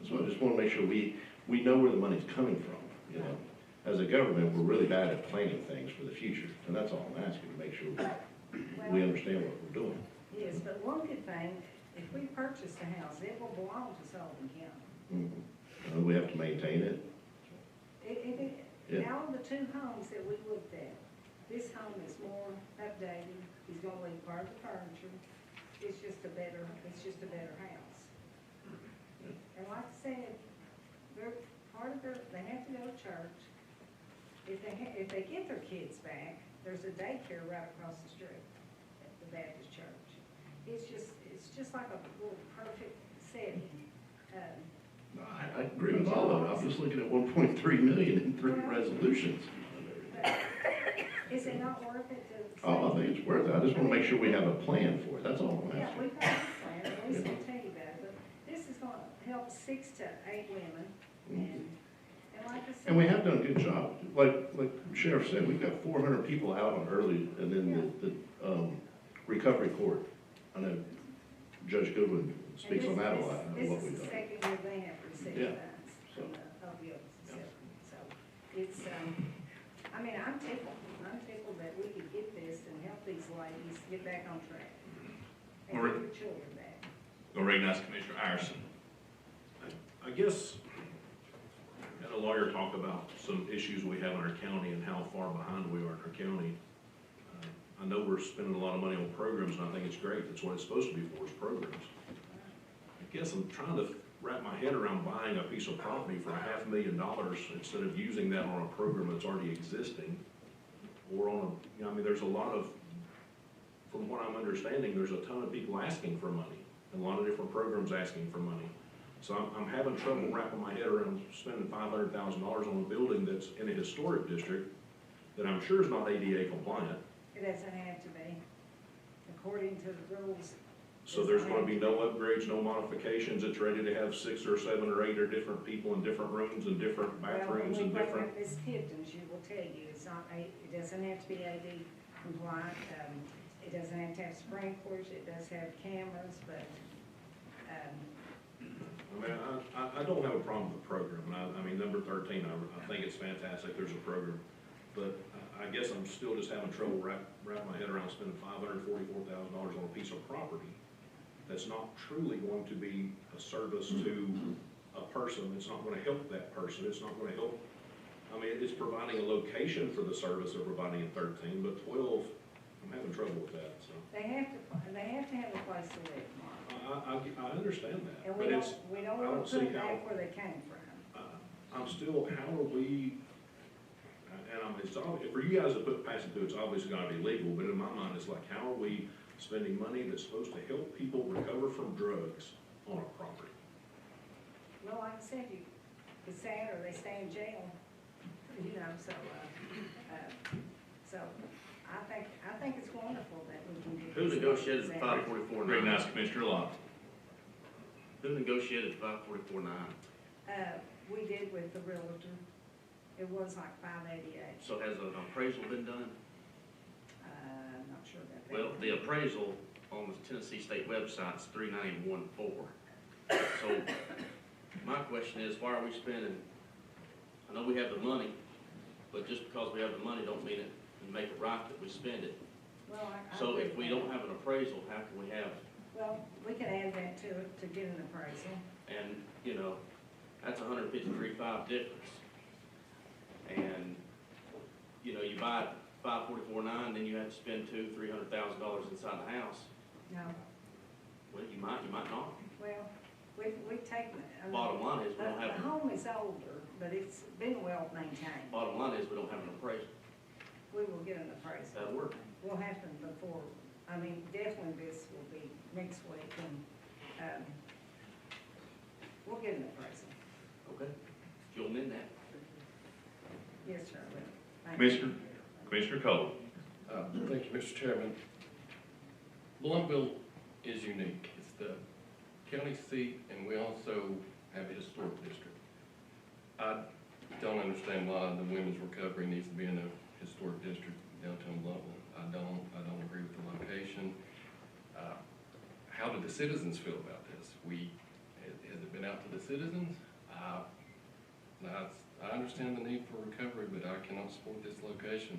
So I just wanna make sure we know where the money's coming from, you know. As a government, we're really bad at planning things for the future, and that's all I'm asking, to make sure we understand what we're doing. Yes, but one good thing, if we purchase the house, it will belong to Sullivan County. Mm-hmm. We have to maintain it. Yeah. Out of the 2 homes that we looked at, this home is more updated, he's gonna leave part of the furniture, it's just a better house. And like I said, they have to go to church. If they get their kids back, there's a daycare right across the street at the Baptist church. It's just like a little perfect setting. No, I agree with all of it. I'm just looking at 1.3 million in 3 resolutions. Is it not worth it to? Oh, I think it's worth it. I just want to make sure we have a plan for it. That's all I'm Yeah, asking. we've got a plan, at least I'll tell you about it, but this is gonna help 6 to 8 women, and like I said. And we have done a good job. Like Sheriff said, we've got 400 people out on early, and then the recovery court. I know Judge Goodwin speaks on that a lot, what we've This is the done. second year they have received Yeah. funds from the opioid settlement, so it's, I mean, I'm tickled that we could get this and help these ladies get back on track. And All right. get their children back. We'll recognize Commissioner Iverson. I guess, I had a lawyer talk about some issues we have in our county and how far behind we are in our county. I know we're spending a lot of money on programs, and I think it's great. That's what it's supposed to be for, is programs. I guess I'm trying to wrap my head around buying a piece of property for $500,000 instead of using that on a program that's already existing, or on a, you know, I mean, there's a lot of, from what I'm understanding, there's a ton of people asking for money, and a lot of different programs asking for money. So I'm having trouble wrapping my head around spending $500,000 on a building that's in a historic district that I'm sure is not ADA compliant. It doesn't have to be, according to the rules. So there's gonna be no upgrades, no modifications, it's ready to have 6 or 7 or 8 or different people in different rooms and different bathrooms and different. Well, when we bring up Ms. Tipton, she will tell you, it's not, it doesn't have to be AD compliant, it doesn't have to have sprinklers, it does have cameras, but, I mean, I don't have a problem with the program, and I mean, number 13, I think it's fantastic, there's a program. But I guess I'm still just having trouble wrapping my head around spending $544,000 on a piece of property that's not truly going to be a service to a person. It's not gonna help that person. It's not gonna help. I mean, it's providing a location for the service they're providing in 13, but 12, I'm having trouble with that, so. They have to have a place to live, Mark. I understand that, And but it's, we don't I want don't to see put them how, back where they came from. I'm still, how are we, and it's obvious, for you guys to put past it through, it's obviously gotta be legal, but in my mind, it's like, how are we spending money that's supposed to help people recover from drugs on a property? Well, like I said, it's sad or they stay in jail, you know, so I think it's wonderful that we can do. Who this. negotiated the 544.9? Recognize Commissioner Lott. Who negotiated the 544.9? We did with the realtor. It was like 588. So has an appraisal been done? I'm not sure about that. Well, the appraisal on the Tennessee State website is 391.4. So my question is, why are we spending, I know we have the money, but just because we have the money don't mean it, make it right that we spend it. Well, So if we don't have an appraisal, how can we have, well, we could add that to it to get an appraisal. and, you know, that's $153.5 difference. And, you know, you buy it 544.9, then you have to spend $200,000-300,000 inside the house. No, Well, you might not. well, we've taken. Bottom line is we don't have, The home is older, but it's been well maintained. bottom line is we don't have an appraisal. We will get an appraisal. That'll work. Will happen before, I mean, definitely this will be next week, and, we'll get an appraisal. Okay. You'll amend that. Yes, sir, I will. Thank you. Commissioner Cole. Thank you, Mr. Chairman. Bluntville is unique. It's the county seat, and we also have a historic district. I don't understand why the women's recovery needs to be in a historic district downtown Bluntville. I don't agree with the location. How do the citizens feel about this? Has it been out to the citizens? I understand the need for recovery, but I cannot support this location.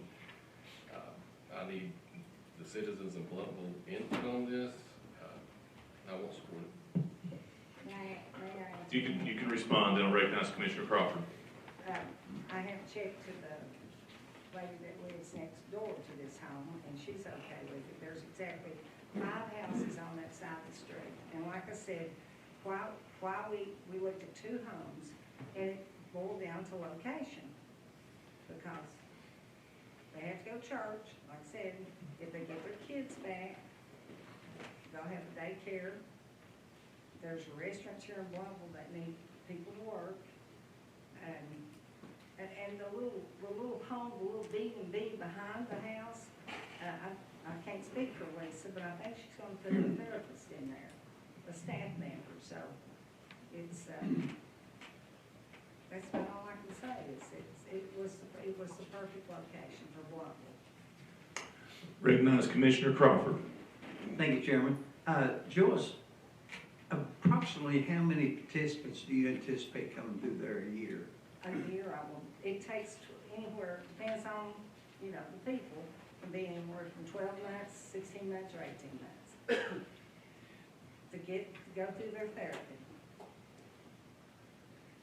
I need the citizens of Bluntville input on this. I won't support it. May I answer? You can respond, then I'll recognize Commissioner Crawford. I have checked to the lady that lives next door to this home, and she's okay with it. There's exactly 5 houses on that side of the street. And like I said, while we looked at 2 homes, and it boiled down to location. Because they have to go to church, like I said, if they get their kids back, they'll have a daycare. There's restaurants here in Bluntville that need people to work. And the little home, the little B&B behind the house, I can't speak for Lisa, but I think she's gonna put a therapist in there, a staff member, so it's, that's about all I can say, it was the perfect location for Bluntville. Recognize Commissioner Crawford. Thank you, Chairman. Joyce, approximately how many participants do you anticipate coming through there a year? A year, it takes anywhere, depends on, you know, the people, can be anywhere from 12 months, 16 months, or 18 months to go through their therapy.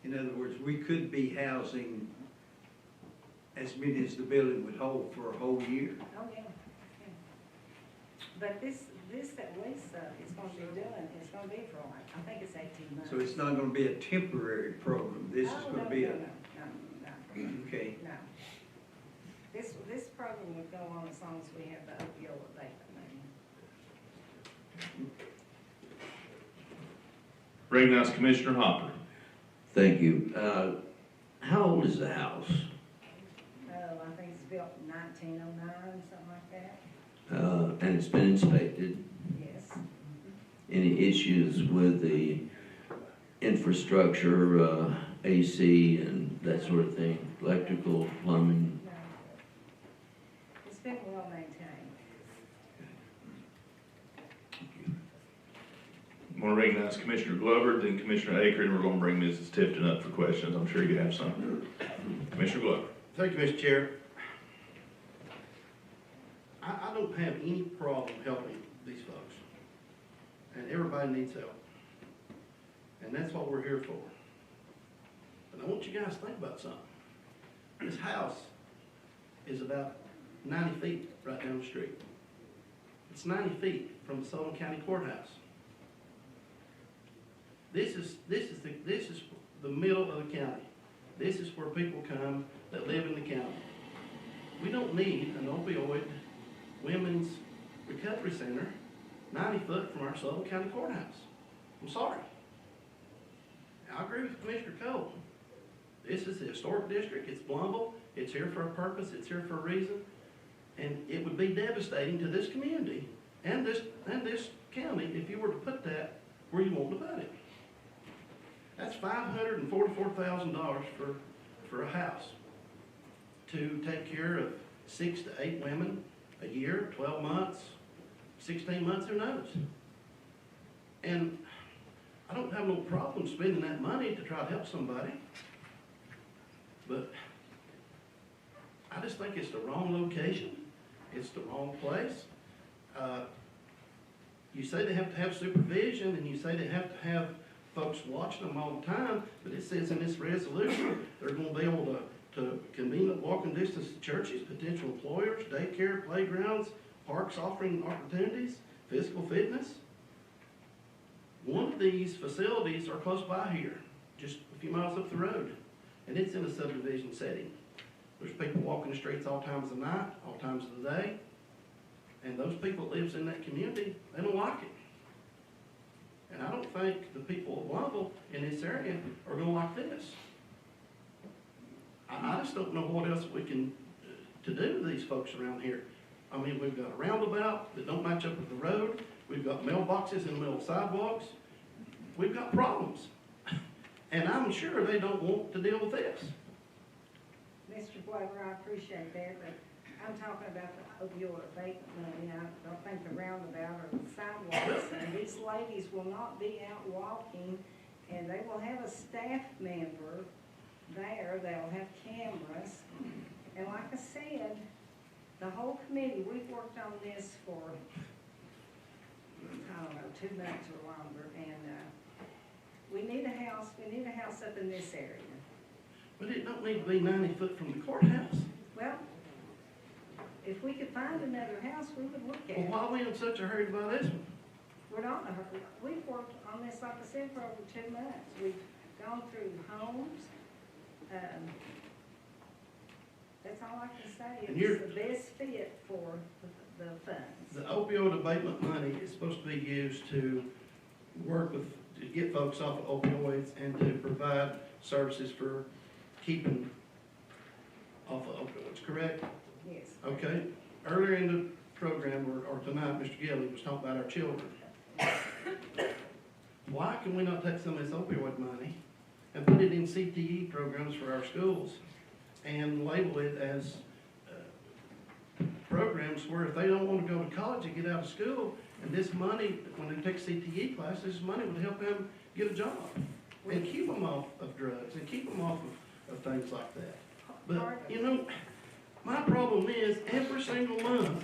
In other words, we could be housing as many as the building would hold for a whole year. Oh, yeah. But this that Lisa is gonna be doing, is gonna be for like, I think it's 18 months. So it's not gonna be a temporary program, this is gonna be a, No. okay. No. This program would go on as long as we have the opioid abatement money. Recognize Commissioner Hopper. Thank you. How old is the house? Oh, I think it's built in 1909, something like that. And it's been inspected? Yes. Any issues with the infrastructure, AC and that sort of thing, electrical, plumbing? No. It's been well maintained. I'm going to recognize Commissioner Glover, then Commissioner Aker, and we're going to bring Mrs. Tipton up for questions. I'm sure you have some. Commissioner Glover. Thank you, Mr. Chair. I don't have any problem helping these folks. and everybody needs help. And that's what we're here for. But I want you guys to think about something. This house is about 90 feet right down the street. It's 90 feet from the Sullivan County Courthouse. This is the middle of the county. This is where people come that live in the county. We don't need an opioid women's recovery center 90 foot from our Sullivan County Courthouse. I'm sorry. I agree with Commissioner Cole. This is the historic district. It's Blumble. It's here for a purpose. It's here for a reason. And it would be devastating to this community and this county if you were to put that where you want to put it. That's $544,000 for a house to take care of 6 to 8 women a year, 12 months, 16 months, who knows? And I don't have no problem spending that money to try to help somebody, but I just think it's the wrong location. It's the wrong place. You say they have to have supervision, and you say they have to have folks watching them all the time, but it says in this resolution, they're gonna be able to convene at walking distance to churches, potential employers, daycare, playgrounds, parks offering opportunities, physical fitness. One of these facilities are close by here, just a few miles up the road, and it's in a subdivision setting. There's people walking the streets all times of the night, all times of the day, and those people that lives in that community, they don't like it. And I don't think the people of Louisville in this area are gonna like this. I just don't know what else we can to do to these folks around here. I mean, we've got a roundabout that don't match up with the road. We've got mailboxes in the middle of sidewalks. We've got problems. And I'm sure they don't want to deal with this. Mr. Glover, I appreciate that, but I'm talking about the opioid abatement money. I don't think the roundabout or the sidewalks, and these ladies will not be out walking, and they will have a staff member there. They'll have cameras. And like I said, the whole committee, we've worked on this for, I don't know, 2 months or longer, and we need a house up in this area. But it don't need to be 90 foot from the courthouse. Well, if we could find another house, we would look at Well, it. why are we in such a hurry to buy this one? We're not in a hurry. We've worked on this, like I said, for over 2 months. We've gone through homes. That's all I can say. And It's the best fit for the funds. The opioid abatement money is supposed to be used to work with, to get folks off of opioids and to provide services for keeping off of opioids, correct? Yes. Okay, earlier in the program, or tonight, Mr. Gilly was talking about our children. Why can we not take some of this opioid money and put it in CTE programs for our schools and label it as programs where if they don't want to go to college and get out of school, and this money, when they take CTE classes, this money would help them get a job and keep them off of drugs and keep them off of things like that. But, you know, my problem is every single month,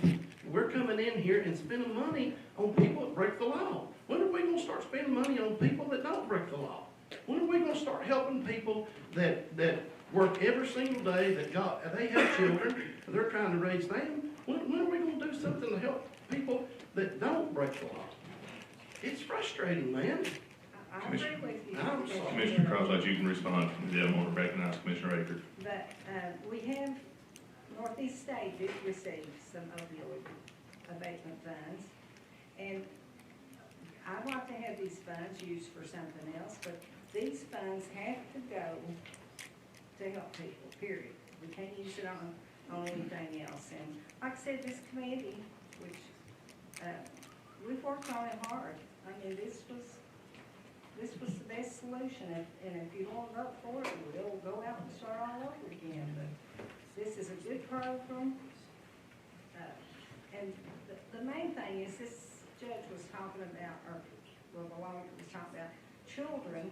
we're coming in here and spending money on people that break the law. When are we gonna start spending money on people that don't break the law? When are we gonna start helping people that work every single day, they have children, they're trying to raise them? When are we gonna do something to help people that don't break the law? It's frustrating, man. I agree with you. I'm sorry. Commissioner Crosby, you can respond. Then I want to recognize Commissioner Akers. But we have, Northeast State did receive some opioid abatement funds, and I'd like to have these funds used for something else, but these funds have to go to help people, period. We can't use it on anything else. And like I said, this committee, which we've worked on it hard. I mean, this was the best solution, and if you don't vote for it, we'll go out and start all over again. But this is a good program, and the main thing is this judge was talking about, or well, the lawyer was talking about children.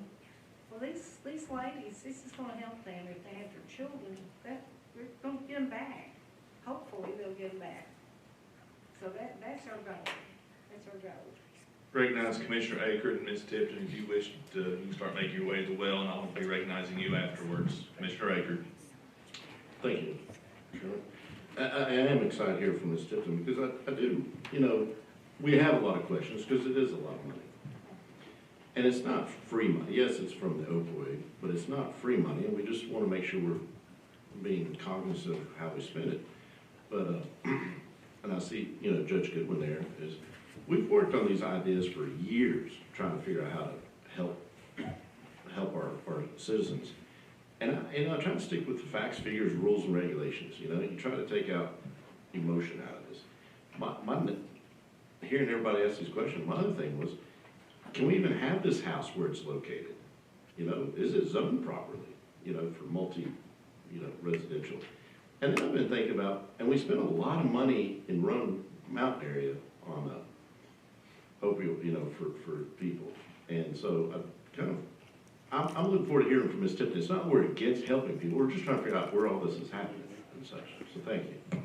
Well, these ladies, this is going to help them if they have their children. We're going to get them back. Hopefully, they'll get them back. So that's our goal. That's our goal. Recognize Commissioner Aker and Ms. Tipton. If you wish to, you can start making your way to the well, and I'll be recognizing you afterwards. Commissioner Aker. Thank you. Sure. I am excited here from Ms. Tipton because I do, we have a lot of questions because it is a lot of money. And it's not free money. Yes, it's from the opioid, but it's not free money, and we just want to make sure we're being cognizant of how we spend it. But, and I see, Judge Goodwin there is, we've worked on these ideas for years, trying to figure out how to help our citizens. And I try to stick with the facts, figures, rules, and regulations. You try to take out emotion out of this. Hearing everybody ask these questions, my other thing was, can we even have this house where it's located? Is it zoned properly, for multi, residential? And then I've been thinking about, and we spend a lot of money in Roan Mountain area on opioid, for people. And so I'm looking forward to hearing from Ms. Tipton. It's not we're against helping people, we're just trying to figure out where all this is happening and such. So thank you.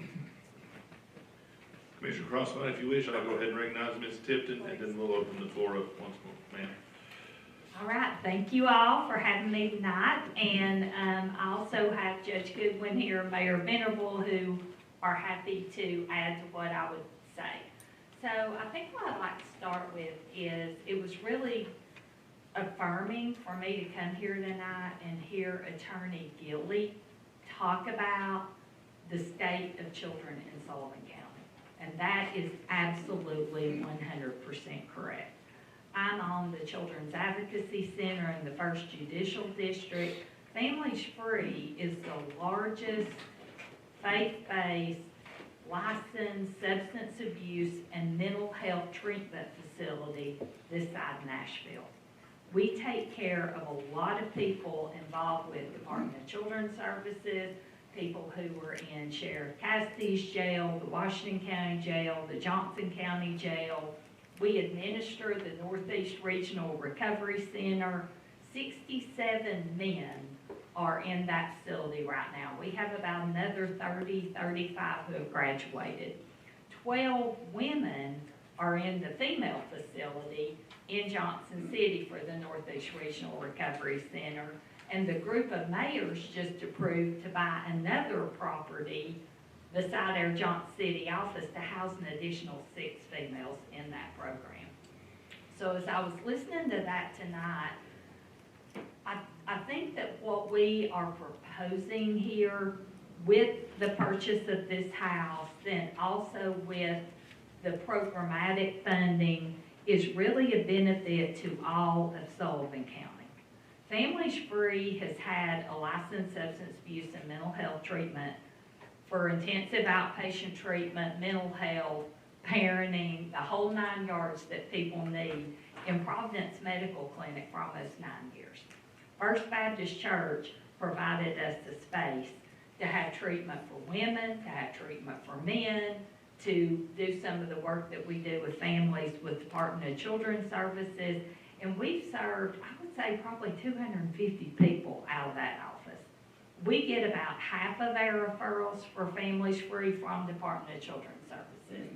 Commissioner Crossman, if you wish, I'll go ahead and recognize Ms. Tipton, and then we'll open the floor up once more, ma'am. All right, thank you all for having me tonight, and I also have Judge Goodwin here, Mayor Venable, who are happy to add to what I would say. So I think what I'd like to start with is, it was really affirming for me to come here tonight and hear Attorney Gilley talk about the state of children in Sullivan County. And that is absolutely 100% correct. I'm on the Children's Advocacy Center in the 1st Judicial District. Families Free is the largest faith-based, licensed substance abuse and mental health treatment facility this side of Nashville. We take care of a lot of people involved with Department of Children's Services, people who were in Sheriff Cassidy's jail, the Washington County Jail, the Johnson County Jail. We administer the Northeast Regional Recovery Center. 67 men are in that facility right now. We have about another 30, 35 who have graduated. 12 women are in the female facility in Johnson City for the Northeast Regional Recovery Center. And the group of mayors just approved to buy another property beside our Johnson City office to house an additional 6 females in that program. So as I was listening to that tonight, I think that what we are proposing here with the purchase of this house, then also with the programmatic funding, is really a benefit to all of Sullivan County. Families Free has had a licensed substance abuse and mental health treatment for intensive outpatient treatment, mental health, parenting, the whole 9 yards that people need in Providence Medical Clinic for almost 9 years. First Baptist Church provided us the space to have treatment for women, to have treatment for men, to do some of the work that we do with families with Department of Children's Services. And we've served, I would say, probably 250 people out of that office. We get about half of our referrals for Families Free from Department of Children's Services.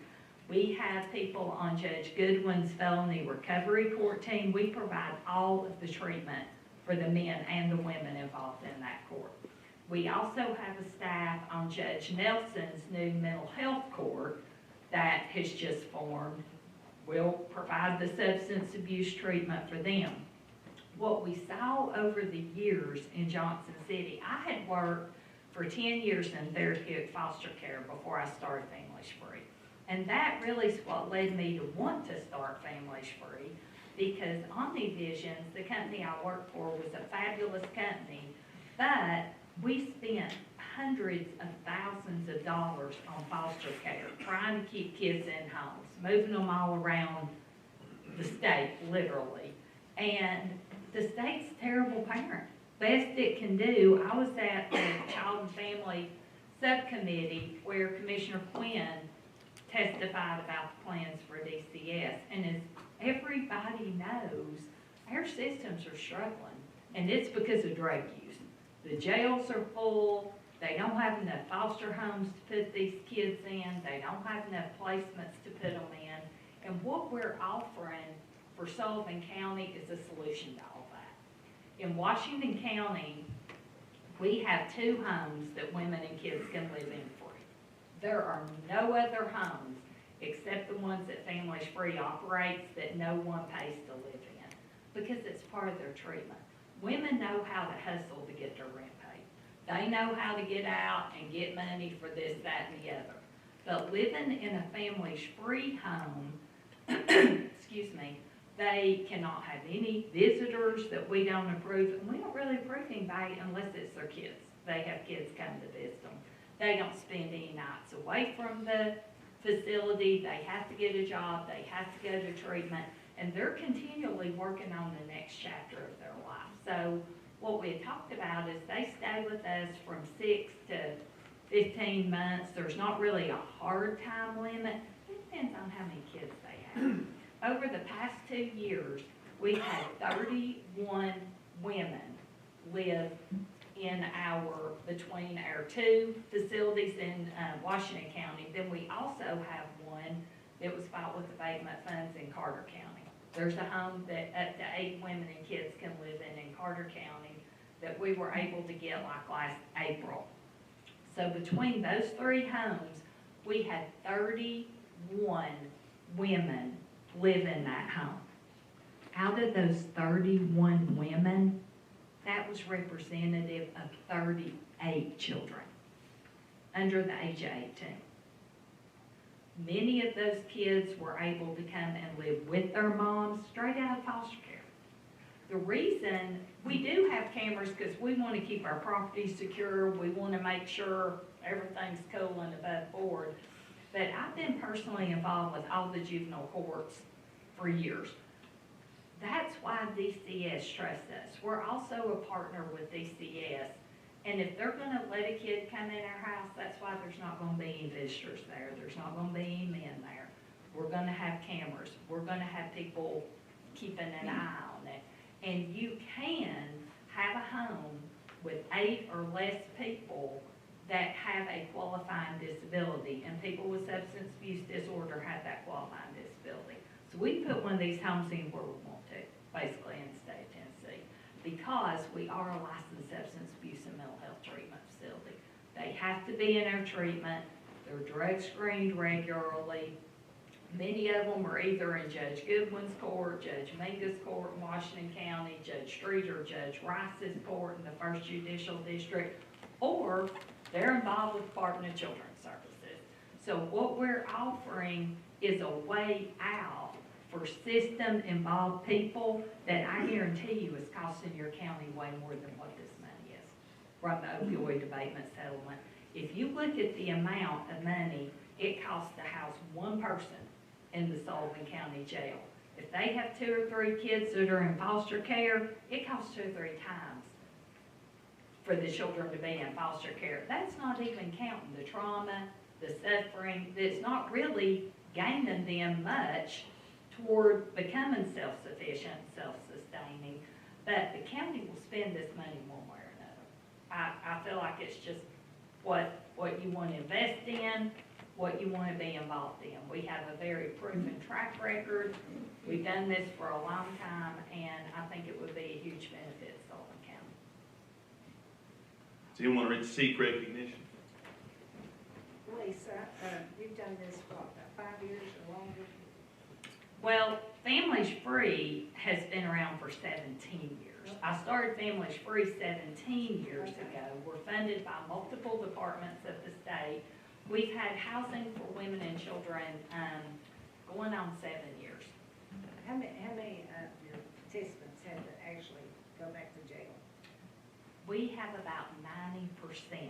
We have people on Judge Goodwin's felony recovery court team. We provide all of the treatment for the men and the women involved in that court. We also have a staff on Judge Nelson's new mental health court that has just formed. We'll provide the substance abuse treatment for them. What we saw over the years in Johnson City, I had worked for 10 years in therapeutic foster care before I started Families Free. And that really is what led me to want to start Families Free, because OmniVisions, the company I worked for, was a fabulous company, but we spent hundreds of thousands of dollars on foster care, trying to keep kids in homes, moving them all around the state, literally. And the state's a terrible parent. Best it can do, I was at the Child and Family Subcommittee where Commissioner Quinn testified about the plans for DCS. And as everybody knows, our systems are struggling, and it's because of drug use. The jails are full. They don't have enough foster homes to put these kids in. They don't have enough placements to put them in. And what we're offering for Sullivan County is a solution to all that. In Washington County, we have 2 homes that women and kids can live in free. There are no other homes except the ones that Families Free operates that no one pays to live in, because it's part of their treatment. Women know how to hustle to get their rent paid. They know how to get out and get money for this, that, and the other. But living in a Families Free home, excuse me, they cannot have any visitors that we don't approve, and we don't really approve anybody unless it's their kids. They have kids come to visit them. They don't spend any nights away from the facility. They have to get a job. They have to go to treatment, and they're continually working on the next chapter of their life. So what we had talked about is they stay with us from 6 to 15 months. There's not really a hard time limit. It depends on how many kids they have. Over the past 2 years, we've had 31 women live in between our 2 facilities in Washington County. Then we also have one that was filed with abatement funds in Carter County. There's a home that up to 8 women and kids can live in Carter County that we were able to get like last April. So between those 3 homes, we had 31 women live in that home. Out of those 31 women, that was representative of 38 children under the age of 18. Many of those kids were able to come and live with their moms straight out of foster care. The reason we do have cameras because we want to keep our property secure. We want to make sure everything's cool and above board. But I've been personally involved with all the juvenile courts for years. That's why DCS trusts us. We're also a partner with DCS. And if they're going to let a kid come in our house, that's why there's not going to be any visitors there. There's not going to be any men there. We're going to have cameras. We're going to have people keeping an eye on it. And you can have a home with 8 or less people that have a qualifying disability. And people with substance abuse disorder have that qualifying disability. So we put one of these homes in where we want to, basically in the state of Tennessee, because we are a licensed substance abuse and mental health treatment facility. They have to be in our treatment. They're drug screened regularly. Many of them are either in Judge Goodwin's court, Judge Mingus court in Washington County, Judge Streeter, Judge Rice's court in the 1st Judicial District, or they're involved with the Department of Children's Services. So what we're offering is a way out for system-involved people that I guarantee you is costing your county way more than what this money is from the opioid abatement settlement. If you look at the amount of money it costs to house one person in the Sullivan County Jail, if they have 2 or 3 kids that are in foster care, it costs 2 or 3 times for the children to be in foster care. That's not even counting the trauma, the suffering, that's not really gaining them much toward becoming self-sufficient, self-sustaining, but the county will spend this money one way or another. I feel like it's just what you want to invest in, what you want to be involved in. We have a very proven track record. We've done this for a long time, and I think it would be a huge benefit to Sullivan County. Does anyone want to seek recognition? Lisa, you've done this for about 5 years or longer? Well, Families Free has been around for 17 years. I started Families Free 17 years ago. We're funded by multiple departments of the state. We've had housing for women and children going on 7 years. How many of your participants had to actually go back to jail? We have about 90%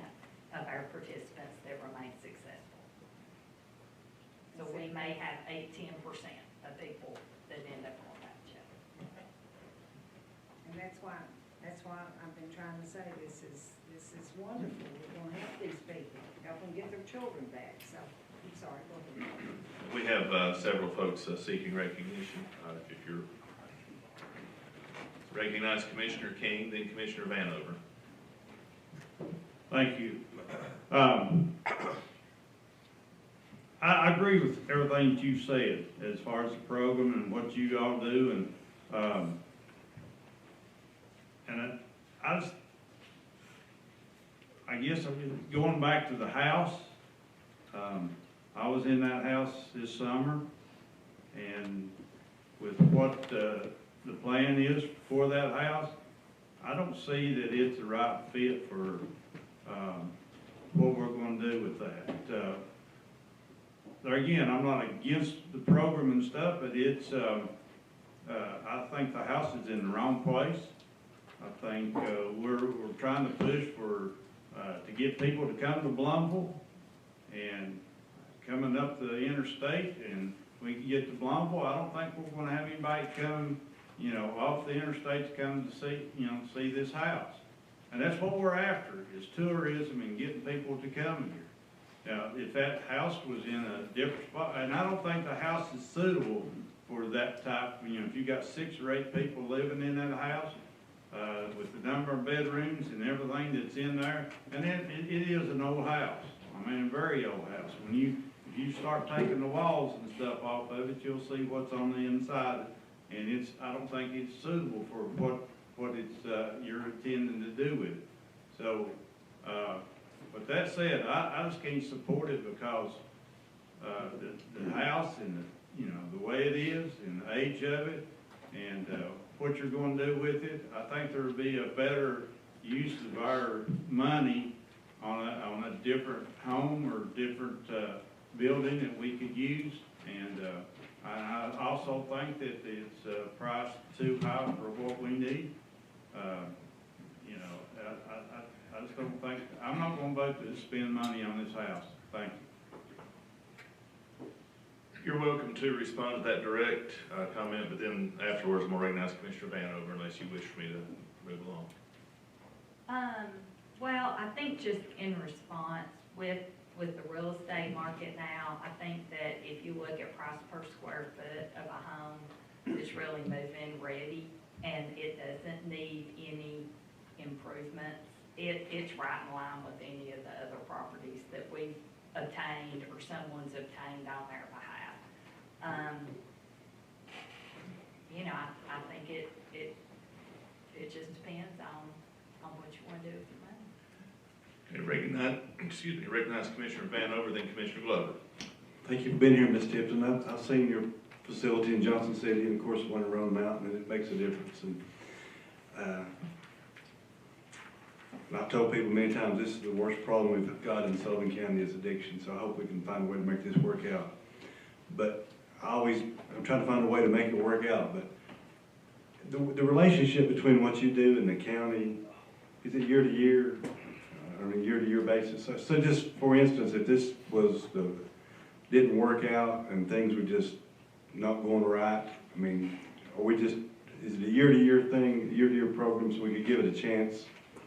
of our participants that remain successful. So we may have 8-10% of people that end up going back to jail. And that's why I've been trying to say this is wonderful. We're going to help these people, help them get their children back. So, I'm sorry, go ahead. We have several folks seeking recognition. If you're recognize Commissioner King, then Commissioner Vanover. I agree with everything that you said as far as the program and what you all do, and I guess going back to the house, I was in that house this summer, and with what the plan is for that house, I don't see that it's the right fit for what we're gonna do with that. There again, I'm not against the program and stuff, but it's, I think the house is in the wrong place. I think we're trying to push for, to get people to come to Blumville, and coming up the interstate, and we can get to Blumville. I don't think we're gonna have anybody come, off the interstate to come to see, see this house. And that's what we're after, is tourism and getting people to come here. Now, if that house was in a different spot, and I don't think the house is suitable for that type, if you got 6 or 8 people living in that house, with the number of bedrooms and everything that's in there, and it is an old house. I mean, a very old house. If you start taking the walls and stuff off of it, you'll see what's on the inside, and I don't think it's suitable for what you're intending to do with it. So, but that said, I just can't support it because, the house and the way it is and the age of it and, what you're gonna do with it, I think there would be a better use of our money on a different home or different, building that we could use. And, I also think that it's, priced too high for what we need. I just don't think, I'm not gonna vote to spend money on this house. Thank you. You're welcome to respond to that direct comment, but then afterwards, I'm gonna recognize Commissioner Vanover unless you wish for me to move along. Well, I think just in response with the real estate market now, I think that if you look at price per square foot of a home, it's really move-in ready, and it doesn't need any improvements. It's right in line with any of the other properties that we've obtained or someone's obtained on their behalf. I think it just depends on what you want to do with your money. Okay, recognize Commissioner Vanover, then Commissioner Glover. Thank you for being here, Ms. Tipton. I've seen your facility in Johnson City, and of course, one in Roan Mountain, and it makes a difference. And I've told people many times, this is the worst problem we've got in Sullivan County is addiction, so I hope we can find a way to make this work out. But I'm trying to find a way to make it work out, but the relationship between what you do and the county, is it year to year, on a year-to-year basis? So just, for instance, if this didn't work out and things were just not going right, I mean, is it a year-to-year thing, year-to-year program, so we could give it a chance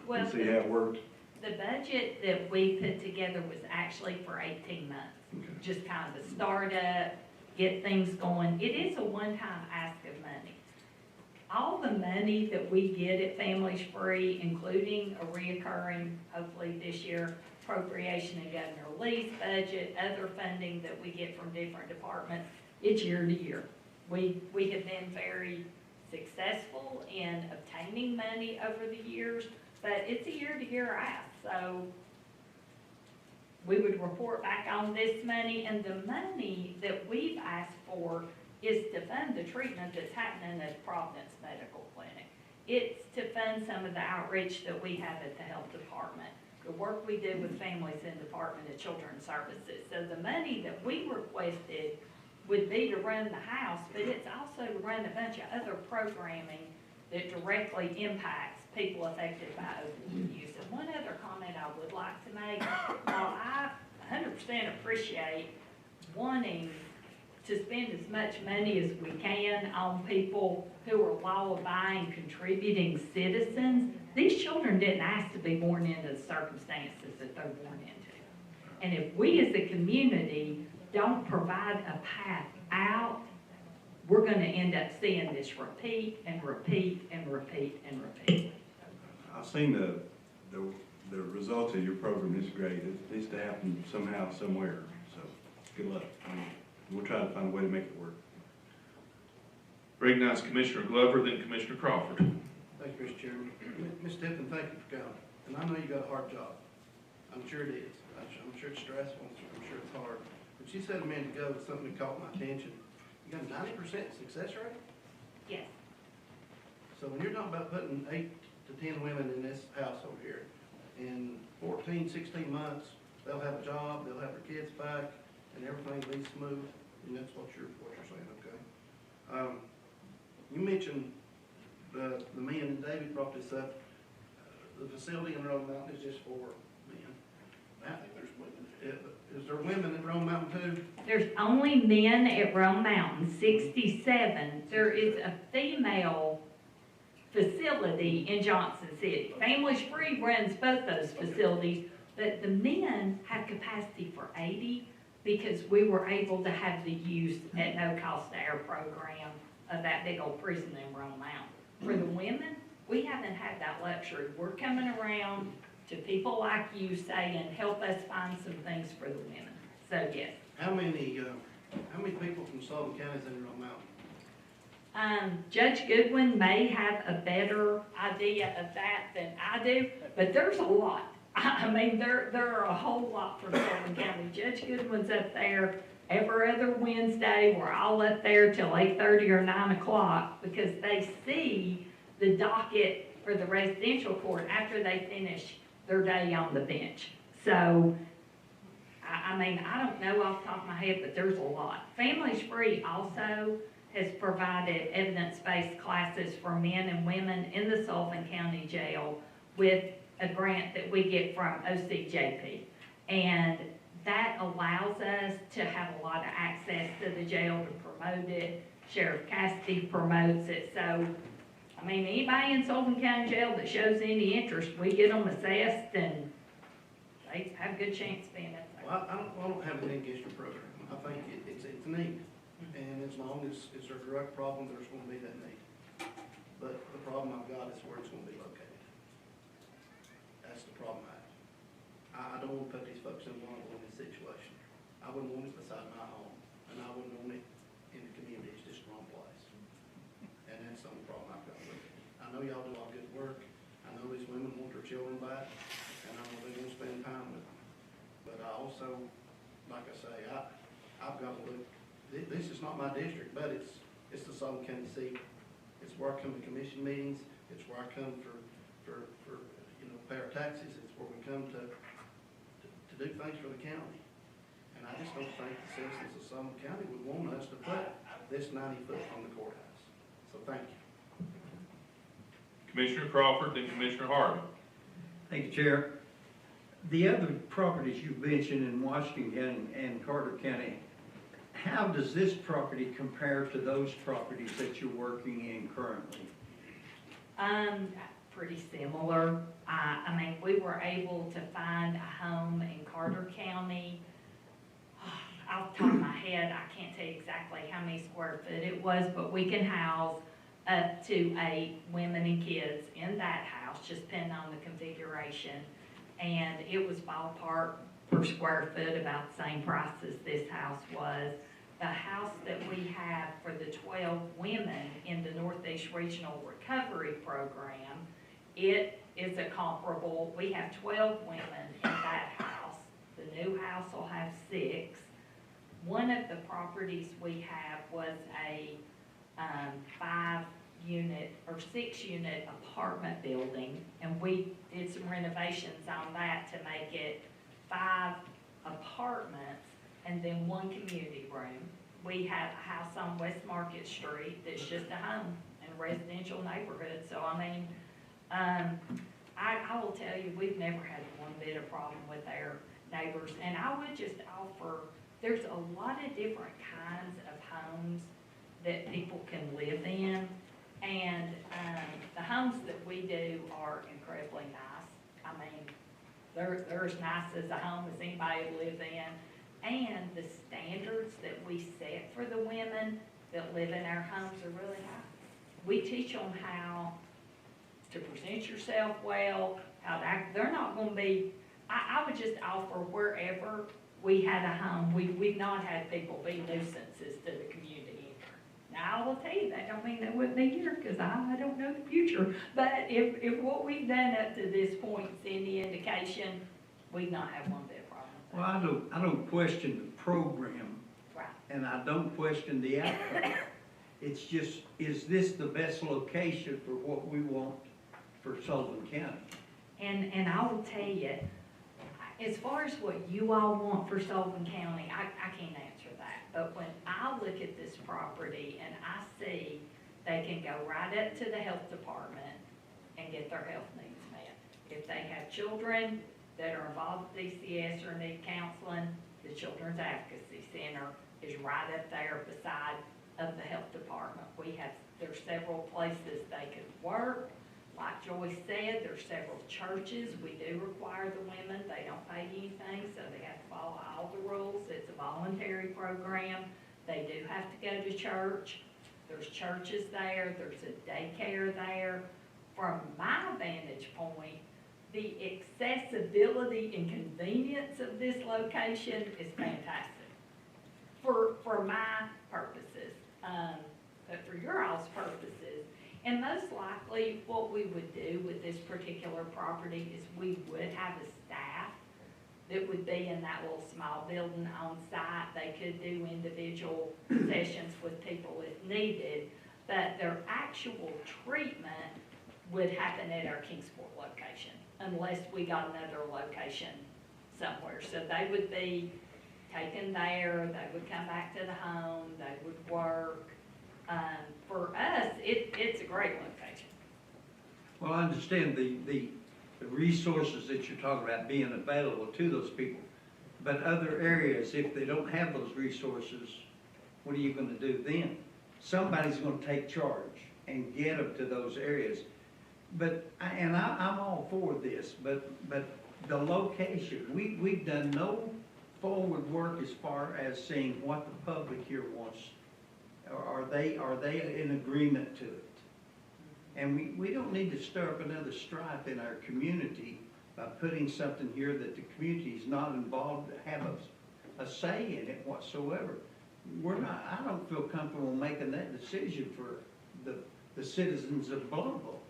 and see how it worked? The budget that we put together was actually for 18 months. Okay. Just kind of a startup, get things going. It is a one-time ask of money. All the money that we get at Families Free, including a reoccurring, hopefully this year, appropriation and governor lease budget, other funding that we get from different departments, it's year to year. We have been very successful in obtaining money over the years, but it's a year-to-year ask. So we would report back on this money, and the money that we've asked for is to fund the treatment that's happening at Providence Medical Clinic. It's to fund some of the outreach that we have at the health department, the work we do with families in the Department of Children's Services. So the money that we requested would be to run the house, but it's also to run a bunch of other programming that directly impacts people affected by opioid use. And one other comment I would like to make, while I 100% appreciate wanting to spend as much money as we can on people who are law-abiding, contributing citizens, these children didn't ask to be born into the circumstances that they're born into. And if we as a community don't provide a path out, we're going to end up seeing this repeat and repeat and repeat and repeat. I've seen the result of your program is great. It needs to happen somehow, somewhere. So good luck. I mean, we'll try to find a way to make it work. Recognize Commissioner Glover, then Commissioner Crawford. Thank you, Mr. Chairman. Ms. Tipton, thank you for coming. And I know you got a hard job. I'm sure it is. I'm sure it's stressful. I'm sure it's hard. But you said a minute ago something that caught my attention. You got a 90% success rate? Yes. So when you're talking about putting 8 to 10 women in this house over here, in 14, 16 months, they'll have a job, they'll have their kids back, and everything will be smooth, and that's what you're saying, okay? You mentioned the men, and David brought this up, the facility in Roan Mountain is just for men. I think there's women. Is there women at Roan Mountain too? There's only men at Rome Mountain, 67. There is a female facility in Johnson City. Families Free runs both those facilities, but the men have capacity for 80 because we were able to have the use at no cost to our program of that big old prison in Rome Mountain. For the women, we haven't had that luxury. We're coming around to people like you saying, help us find some things for the women. So yes. How many people from Sullivan County is in Roan Mountain? Judge Goodwin may have a better idea of that than I do, but there's a lot. I mean, there are a whole lot from Sullivan County. Judge Goodwin's up there every other Wednesday. We're all up there till 8:30 or 9 o'clock because they see the docket for the residential court after they finish their day on the bench. So, I mean, I don't know off the top of my head, but there's a lot. Families Free also has provided evidence-based classes for men and women in the Sullivan County Jail with a grant that we get from OCJP. And that allows us to have a lot of access to the jail to promote it. Sheriff Cassidy promotes it. So, I mean, anybody in Sullivan County Jail that shows any interest, we get them assessed and they have a good chance of being up there. Well, I don't have anything against your program. I think it's a need. And as long as it's a direct problem, there's going to be that need. But the problem I've got is where it's going to be located. That's the problem I have. I don't want to put these folks in this situation. I wouldn't want it beside my home, and I wouldn't want it in the community. It's just the wrong place. And that's the only problem I've got with it. I know y'all do all good work. I know these women want their children back, and I know they want to spend time with them. But I also, like I say, I've got to look. This is not my district, but it's the Sullivan County seat. It's where I come to commission meetings. It's where I come for pay our taxes. It's where we come to do things for the county. And I just don't think the citizens of Sullivan County would want us to put this 90 foot on the courthouse. So thank you. Commissioner Crawford, then Commissioner Harvey. Thank you, Chair. The other properties you've mentioned in Washington County and Carter County, how does this property compare to those properties that you're working in currently? Pretty similar. I mean, we were able to find a home in Carter County. Off the top of my head, I can't tell you exactly how many square foot it was, but we can house up to 8 women and kids in that house, just depending on the configuration. And it was ballpark per square foot about the same price as this house was. The house that we have for the 12 women in the Northeast Regional Recovery Program, it is a comparable, we have 12 women in that house. The new house will have 6. One of the properties we have was a 5-unit or 6-unit apartment building, and we did some renovations on that to make it 5 apartments and then 1 community room. We have a house on West Market Street that's just a home in a residential neighborhood. So, I mean, I will tell you, we've never had one bit of problem with our neighbors. And I would just offer, there's a lot of different kinds of homes that people can live in. And the homes that we do are incredibly nice. I mean, they're as nice as a home as anybody would live in. And the standards that we set for the women that live in our homes are really high. We teach them how to present yourself well, how to act. They're not going to be, I would just offer wherever we had a home, we've not had people be nuisances to the community either. Now, I will tell you, that don't mean they wouldn't be here, because I don't know the future. But if what we've done up to this point is any indication, we've not had one bit of problem. Well, I don't question the program, Right. and I don't question the outcome. It's just, is this the best location for what we want for Sullivan County? And I will tell you, as far as what you all want for Sullivan County, I can't answer that. But when I look at this property and I see they can go right up to the health department and get their health needs met. If they have children that are involved with DCS or need counseling, the Children's Advocacy Center is right up there beside of the health department. There's several places they could work. Like Joyce said, there's several churches. We do require the women, they don't pay anything, so they have to follow all the rules. It's a voluntary program. They do have to go to church. There's churches there, there's a daycare there. From my vantage point, the accessibility and convenience of this location is fantastic for my purposes, but for your all's purposes. And most likely, what we would do with this particular property is we would have a staff that would be in that little small building on site. They could do individual sessions with people if needed, but their actual treatment would happen at our Kingsport location, unless we got another location somewhere. So they would be taken there, they would come back to the home, they would work. For us, it's a great location. Well, I understand the resources that you're talking about being available to those people. But other areas, if they don't have those resources, what are you gonna do then? Somebody's gonna take charge and get them to those areas. But, I'm all for this, but the location, we've done no forward work as far as seeing what the public here wants. Are they in agreement to it? And we don't need to stir up another strife in our community by putting something here that the community is not involved, have a say in it whatsoever. I don't feel comfortable making that decision for the citizens of Bluntville.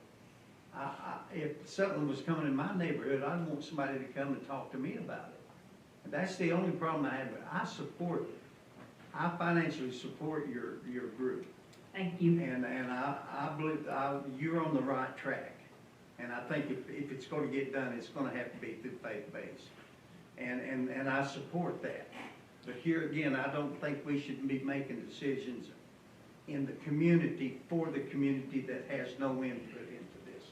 If something was coming in my neighborhood, I'd want somebody to come and talk to me about it. That's the only problem I have. I financially support your group. Thank you. And I believe you're on the right track. And I think if it's going to get done, it's going to have to be through faith-based. And I support that. But here again, I don't think we should be making decisions in the community for the community that has no input into this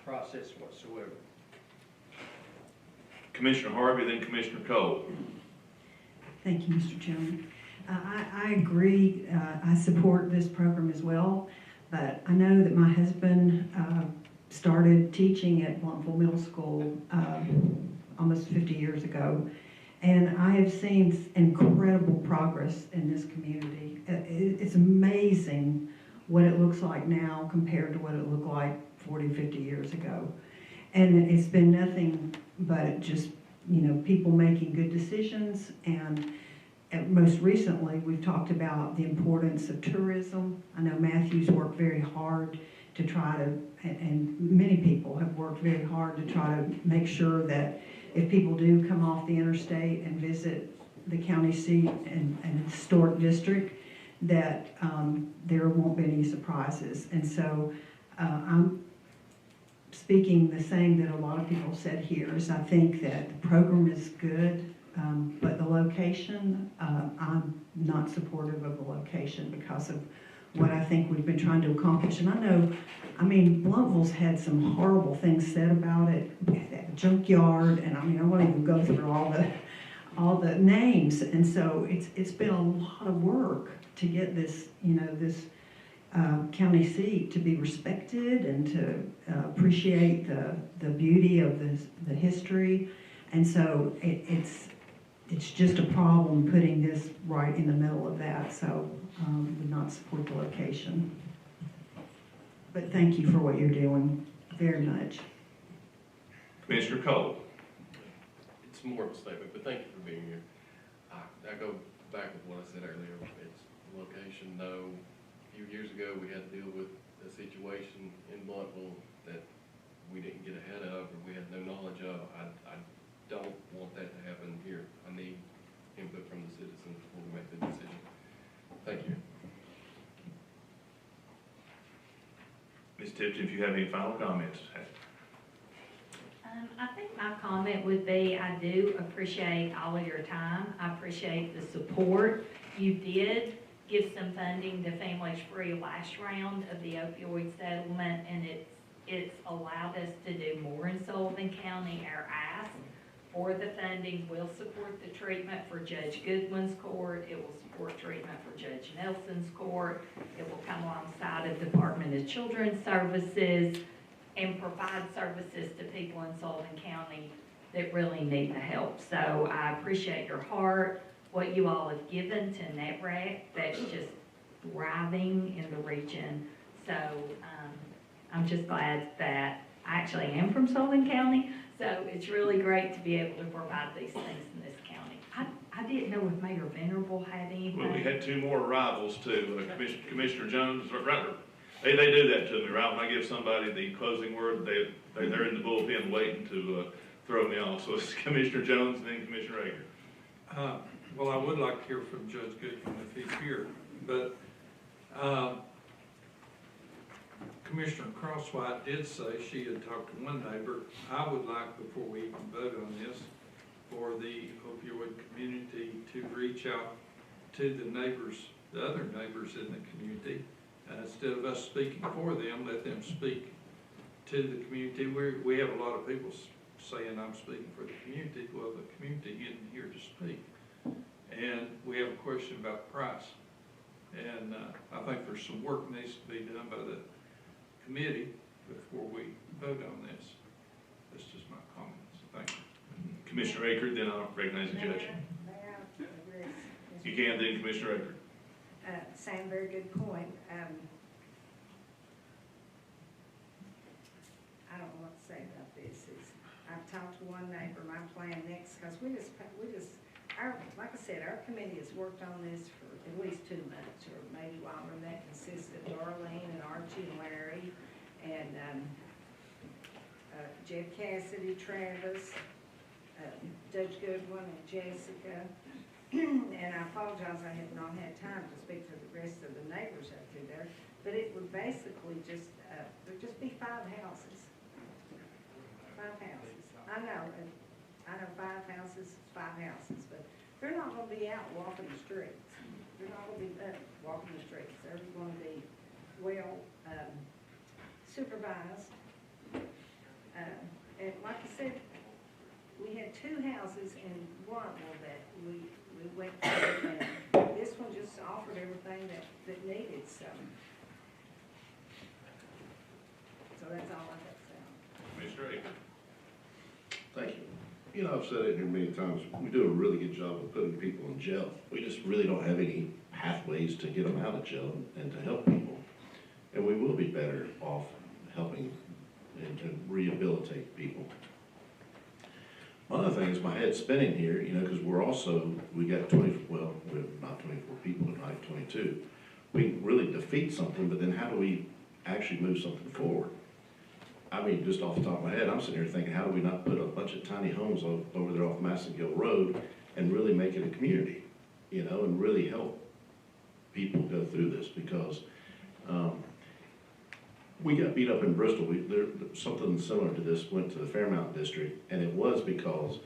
process whatsoever. Commissioner Harvey, then Commissioner Cole. Thank you, Mr. Chairman. I agree. I support this program as well, but I know that my husband started teaching at Bluntville Middle School almost 50 years ago, and I have seen incredible progress in this community. It's amazing what it looks like now compared to what it looked like 40, 50 years ago. And it's been nothing but just, people making good decisions. And most recently, we've talked about the importance of tourism. I know Matthew's worked very hard to try to, and many people have worked very hard to try to make sure that if people do come off the interstate and visit the county seat and historic district, that there won't be any surprises. And so I'm speaking the same that a lot of people said here, is I think that the program is good, but the location, I'm not supportive of the location because of what I think we've been trying to accomplish. And Bluntville's had some horrible things said about it, that junkyard, and I won't even go through all the names. And so it's been a lot of work to get this, this county seat to be respected and to appreciate the beauty of the history. And so it's just a problem putting this right in the middle of that. So would not support the location. But thank you for what you're doing very much. Commissioner Cole. It's more of a statement, but thank you for being here. I go back with what I said earlier. It's location, no. A few years ago, we had to deal with a situation in Bluntville that we didn't get ahead of, or we had no knowledge of. I don't want that to happen here. I need input from the citizens before we make the decision. Thank you. Ms. Tipton, if you have any final comments. I think my comment would be, I do appreciate all of your time. I appreciate the support. You did give some funding to Families Free last round of the opioid settlement, and it's allowed us to do more in Sullivan County. Our ask for the funding will support the treatment for Judge Goodwin's court. It will support treatment for Judge Nelson's court. It will come alongside of Department of Children's Services and provide services to people in Sullivan County that really need the help. So I appreciate your heart, what you all have given to NetRec. That's just thriving in the region. So I'm just glad that I actually am from Sullivan County. So it's really great to be able to provide these things in this county. I didn't know if Mayor Venerable had anything. Well, we had two more arrivals too. Commissioner Jones, right, they do that to me, right? When I give somebody the closing word, they're in the bullpen waiting to throw me off. So it's Commissioner Jones and then Commissioner Aker. Well, I would like to hear from Judge Goodwin if he's here, but Commissioner Crosswhite did say she had talked to one neighbor. I would like, before we even vote on this, for the opioid community to reach out to the neighbors, the other neighbors in the community. Instead of us speaking for them, let them speak to the community. We have a lot of people saying, I'm speaking for the community. Well, the community isn't here to speak. And we have a question about the price. And I think there's some work needs to be done by the committee before we vote on this. That's just my comments. Thank you. Commissioner Aker, then I'll recognize the judge. You can, then Commissioner Aker. Sam, very good point. I don't know what to say about this. I've talked to one neighbor, my plan next, because like I said, our committee has worked on this for at least 2 months, or maybe longer, and that consists of Darlene and Archie and Larry, and Jeff Cassidy, Travis, Judge Goodwin, and Jessica. And I apologize, I have not had time to speak to the rest of the neighbors out through there, but it would basically just, there'd just be 5 houses. 5 houses. I know 5 houses, 5 houses, but they're not gonna be out walking the streets. They're not gonna be walking the streets. They're gonna be well supervised. And like I said, we had 2 houses in Bluntville that we went through, and this one just offered everything that needed, so that's all I have to say. Commissioner Aker. Thank you. You know, I've said it here many times, we do a really good job of putting people in jail. We just really don't have any pathways to get them out of jail and to help people. And we will be better off helping and rehabilitate people. One other thing is my head's spinning here, you know, because we got we have not 24 people tonight, 22. We can really defeat something, but then how do we actually move something forward? I mean, just off the top of my head, I'm sitting here thinking, how do we not put a bunch of tiny homes over there off Massongill Road and really make it a community, you know, and really help people go through this? Because we got beat up in Bristol. Something similar to this went to the Fairmount District, and it was because,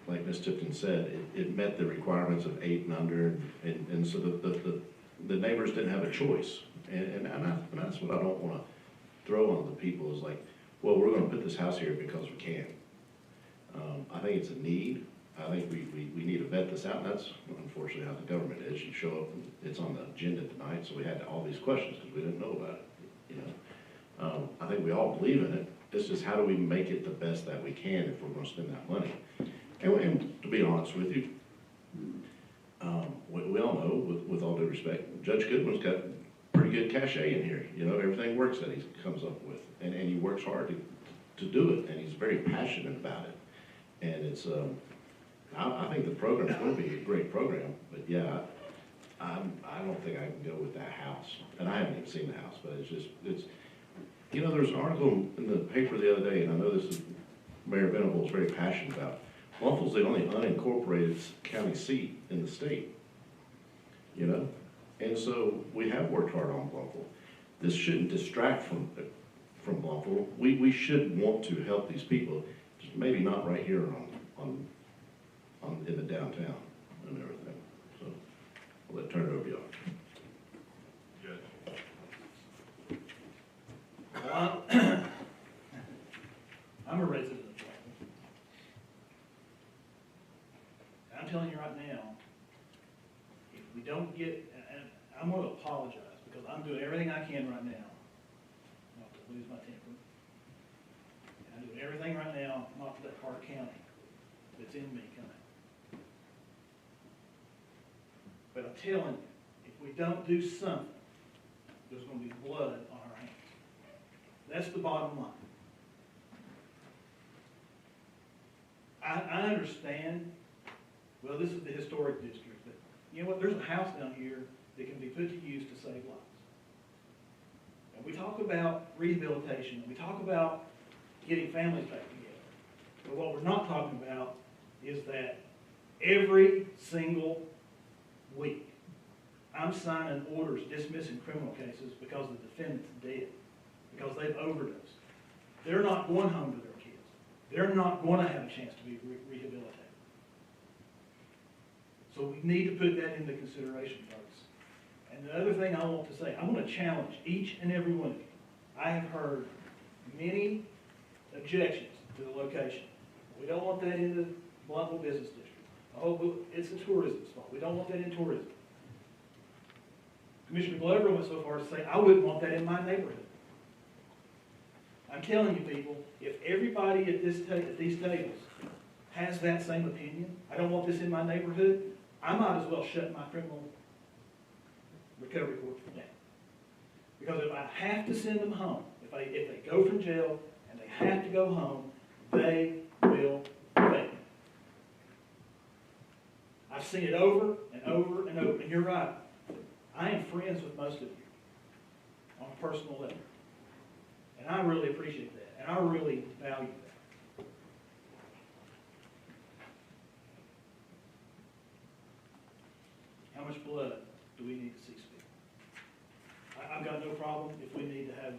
like Ms. Tipton said, it met the requirements of 8 and under, and so the neighbors didn't have a choice. And that's what I don't want to throw on the people is like, well, we're going to put this house here because we can. I think it's a need. I think we need to vet this out, and that's unfortunately how the government is. You show up, and it's on the agenda tonight, so we had all these questions because we didn't know about it. You know, I think we all believe in it. It's just how do we make it the best that we can if we're going to spend that money. And to be honest with you, we all know, with all due respect, Judge Goodwin's got pretty good cachet in here. You know, everything works that he comes up with, and he works hard to do it, and he's very passionate about it. And it's I think the program's gonna be a great program, but yeah, I don't think I can go with that house. And I haven't even seen the house, but it's, you know, there's an article in the paper the other day, and I know this is, Mayor Venable is very passionate about. Bluffton's the only unincorporated county seat in the state, you know? And so we have worked hard on Bluffton. This shouldn't distract from Bluffton. We should want to help these people, just maybe not right here in the downtown and everything. So I'll turn it over to y'all. Judge. Well, I'm a resident of Sullivan. I'm telling you right now, if we don't get, and I'm gonna apologize, because I'm doing everything I can right now not to lose my temper. And I'm doing everything right now not to let Clark County that's in me come out. But I'm telling you, if we don't do something, there's gonna be blood on our hands. That's the bottom line. I understand, well, this is the historic district, but you know what, there's a house down here that can be put to use to save lives. And we talk about rehabilitation, we talk about getting families back together. But what we're not talking about is that every single week, I'm signing orders dismissing criminal cases because the defendant's dead, because they've overdosed. They're not going home to their kids. They're not going to have a chance to be rehabilitated. So we need to put that into consideration, folks. And the other thing I want to say, I want to challenge each and every one of you. I have heard many objections to the location. We don't want that in the Bluffton Business District. Oh, it's a tourism spot. We don't want that in tourism. Commissioner Glover went so far as to say, I wouldn't want that in my neighborhood. I'm telling you people, if everybody at these tables has that same opinion, I don't want this in my neighborhood, I might as well shut my criminal recovery court down. Because if I have to send them home, if they go from jail and they have to go home, they will fail. I've seen it over and over and over, and you're right. I am friends with most of you on a personal level. And I really appreciate that, and I really value that. How much blood do we need to see spilled? I've got no problem if we need to have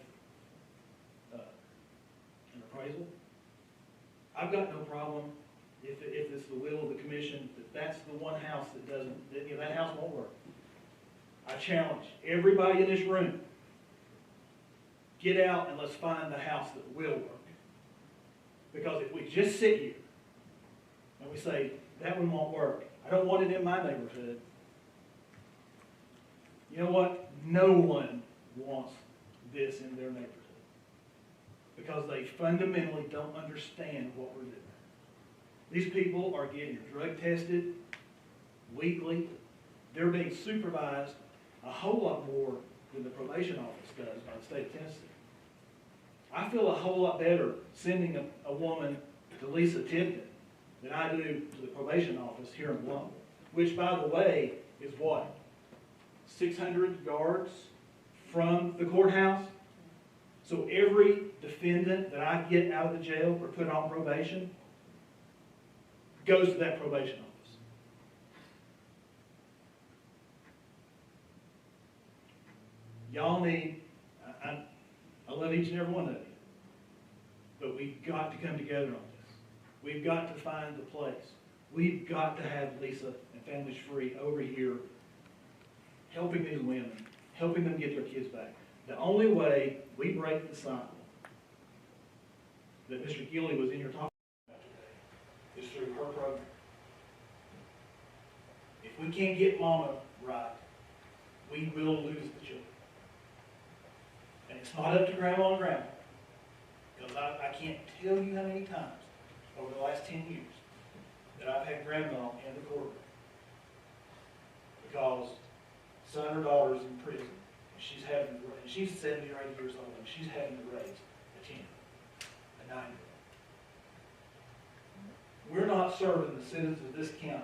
an appraisal. I've got no problem if it's the will of the commission that that's the one house that doesn't, that house won't work. I challenge everybody in this room, get out and let's find the house that will work. Because if we just sit here and we say, that one won't work, I don't want it in my neighborhood, you know what? No one wants this in their neighborhood. Because they fundamentally don't understand what we're doing. These people are getting drug tested weekly. They're being supervised a whole lot more than the probation office does by the state of Tennessee. I feel a whole lot better sending a woman to Lisa Tipton than I do to the probation office here in Bluffton, which, by the way, is what? 600 yards from the courthouse? So every defendant that I get out of the jail or put on probation goes to that probation office. Y'all need, I love each and every one of you, but we've got to come together on this. We've got to find the place. We've got to have Lisa and Families Free over here helping these women, helping them get their kids back. The only way we break the cycle that Mr. Gilly was in here talking about today is through her program. If we can't get mama right, we will lose the children. And it's not up to grandma and grandpa. Because I can't tell you how many times over the last 10 years that I've had grandma in the courtroom because son or daughter's in prison. She's 70 or 80 years old, and she's having to raise a 10, a 9-year-old. We're not serving the citizens of this county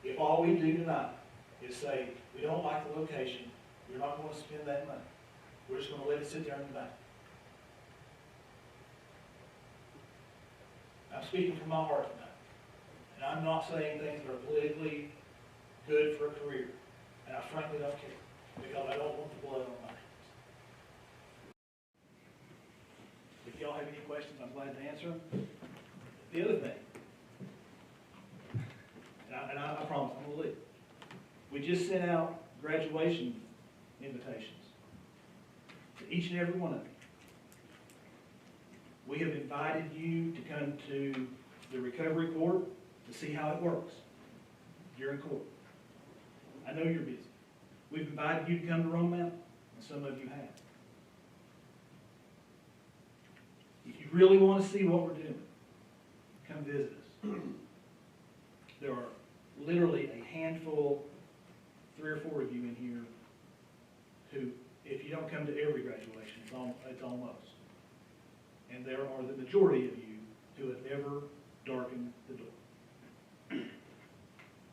if all we do tonight is say, we don't like the location, you're not going to spend that money. We're just going to let it sit there in the bank. I'm speaking from my heart tonight. And I'm not saying things that are politically good for a career. And I frankly don't care, because I don't want the blood on my hands. If y'all have any questions, I'm glad to answer them. The other thing, and I promise I'm going to leave. We just sent out graduation invitations to each and every one of you. We have invited you to come to the recovery court to see how it works during court. I know you're busy. We've invited you to come to Rome Mountain, and some of you have. If you really want to see what we're doing, come visit us. There are literally a handful, 3 or 4 of you in here who, if you don't come to every graduation, it's almost. And there are the majority of you who have never darkened the door.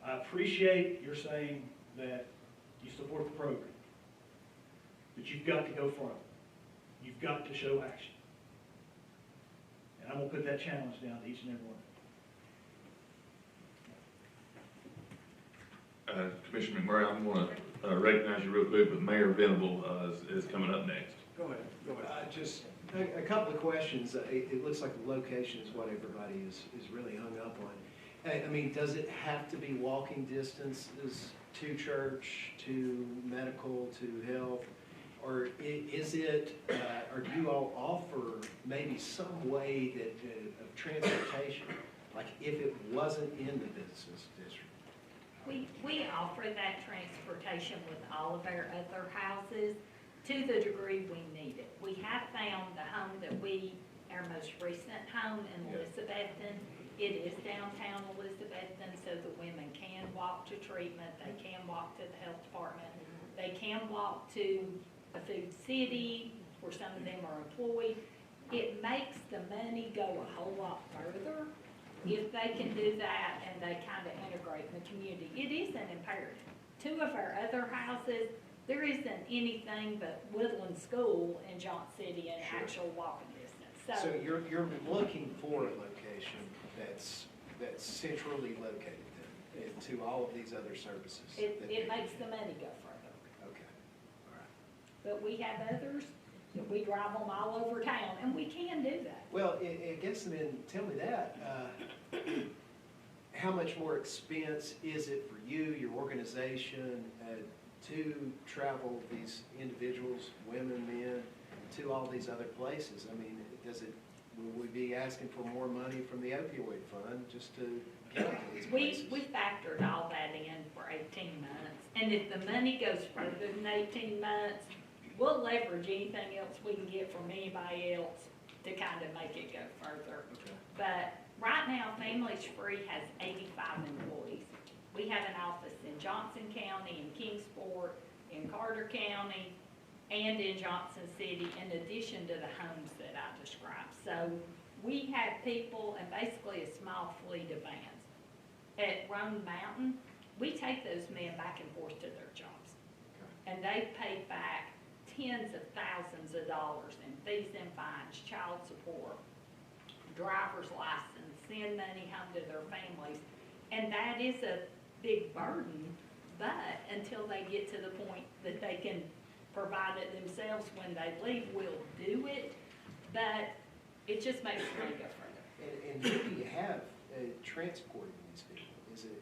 I appreciate your saying that you support the program, but you've got to go farther. You've got to show action. And I'm going to put that challenge down to each and every one of you. Commissioner McMurray, I'm going to recognize you real quick, but Mayor Venable is coming up next. Go ahead. Just a couple of questions. It looks like the location is what everybody is really hung up on. I mean, does it have to be walking distances to church, to medical, to health? Or is it, or do you all offer maybe some way that of transportation, like if it wasn't in the business district? We offer that transportation with all of our other houses to the degree we need it. We have found the home that our most recent home in Elizabethton, it is downtown Elizabethton, so the women can walk to treatment, they can walk to the health department, they can walk to a food city where some of them are employed. It makes the money go a whole lot further if they can do that and they kind of integrate in the community. It is an imperative. 2 of our other houses, there isn't anything but Woodland School in Johnson City in actual walking distance. So you're looking for a location that's centrally located then, to all of these other services? It makes the money go further. Okay, all right. But we have others that we drive them all over town, and we can do that. Well, I guess then, tell me that, how much more expense is it for you, your organization, to travel these individuals, women, men, to all these other places? I mean, will we be asking for more money from the opioid fund just to get to these places? We factored all that in for 18 months, and if the money goes further than 18 months, we'll leverage anything else we can get from anybody else to kind of make it go further. Okay. But right now, Families Free has 85 employees. We have an office in Johnson County, in Kingsport, in Carter County, and in Johnson City, in addition to the homes that I described. So we have people and basically a small fleet of vans. At Rome Mountain, we take those men back and forth to their jobs. And they pay back tens of thousands of dollars in fees and fines, child support, driver's license, send money home to their families. And that is a big burden, but until they get to the point that they can provide it themselves when they leave, we'll do it. But it just makes me go further. And who do you have transporting these people? Is it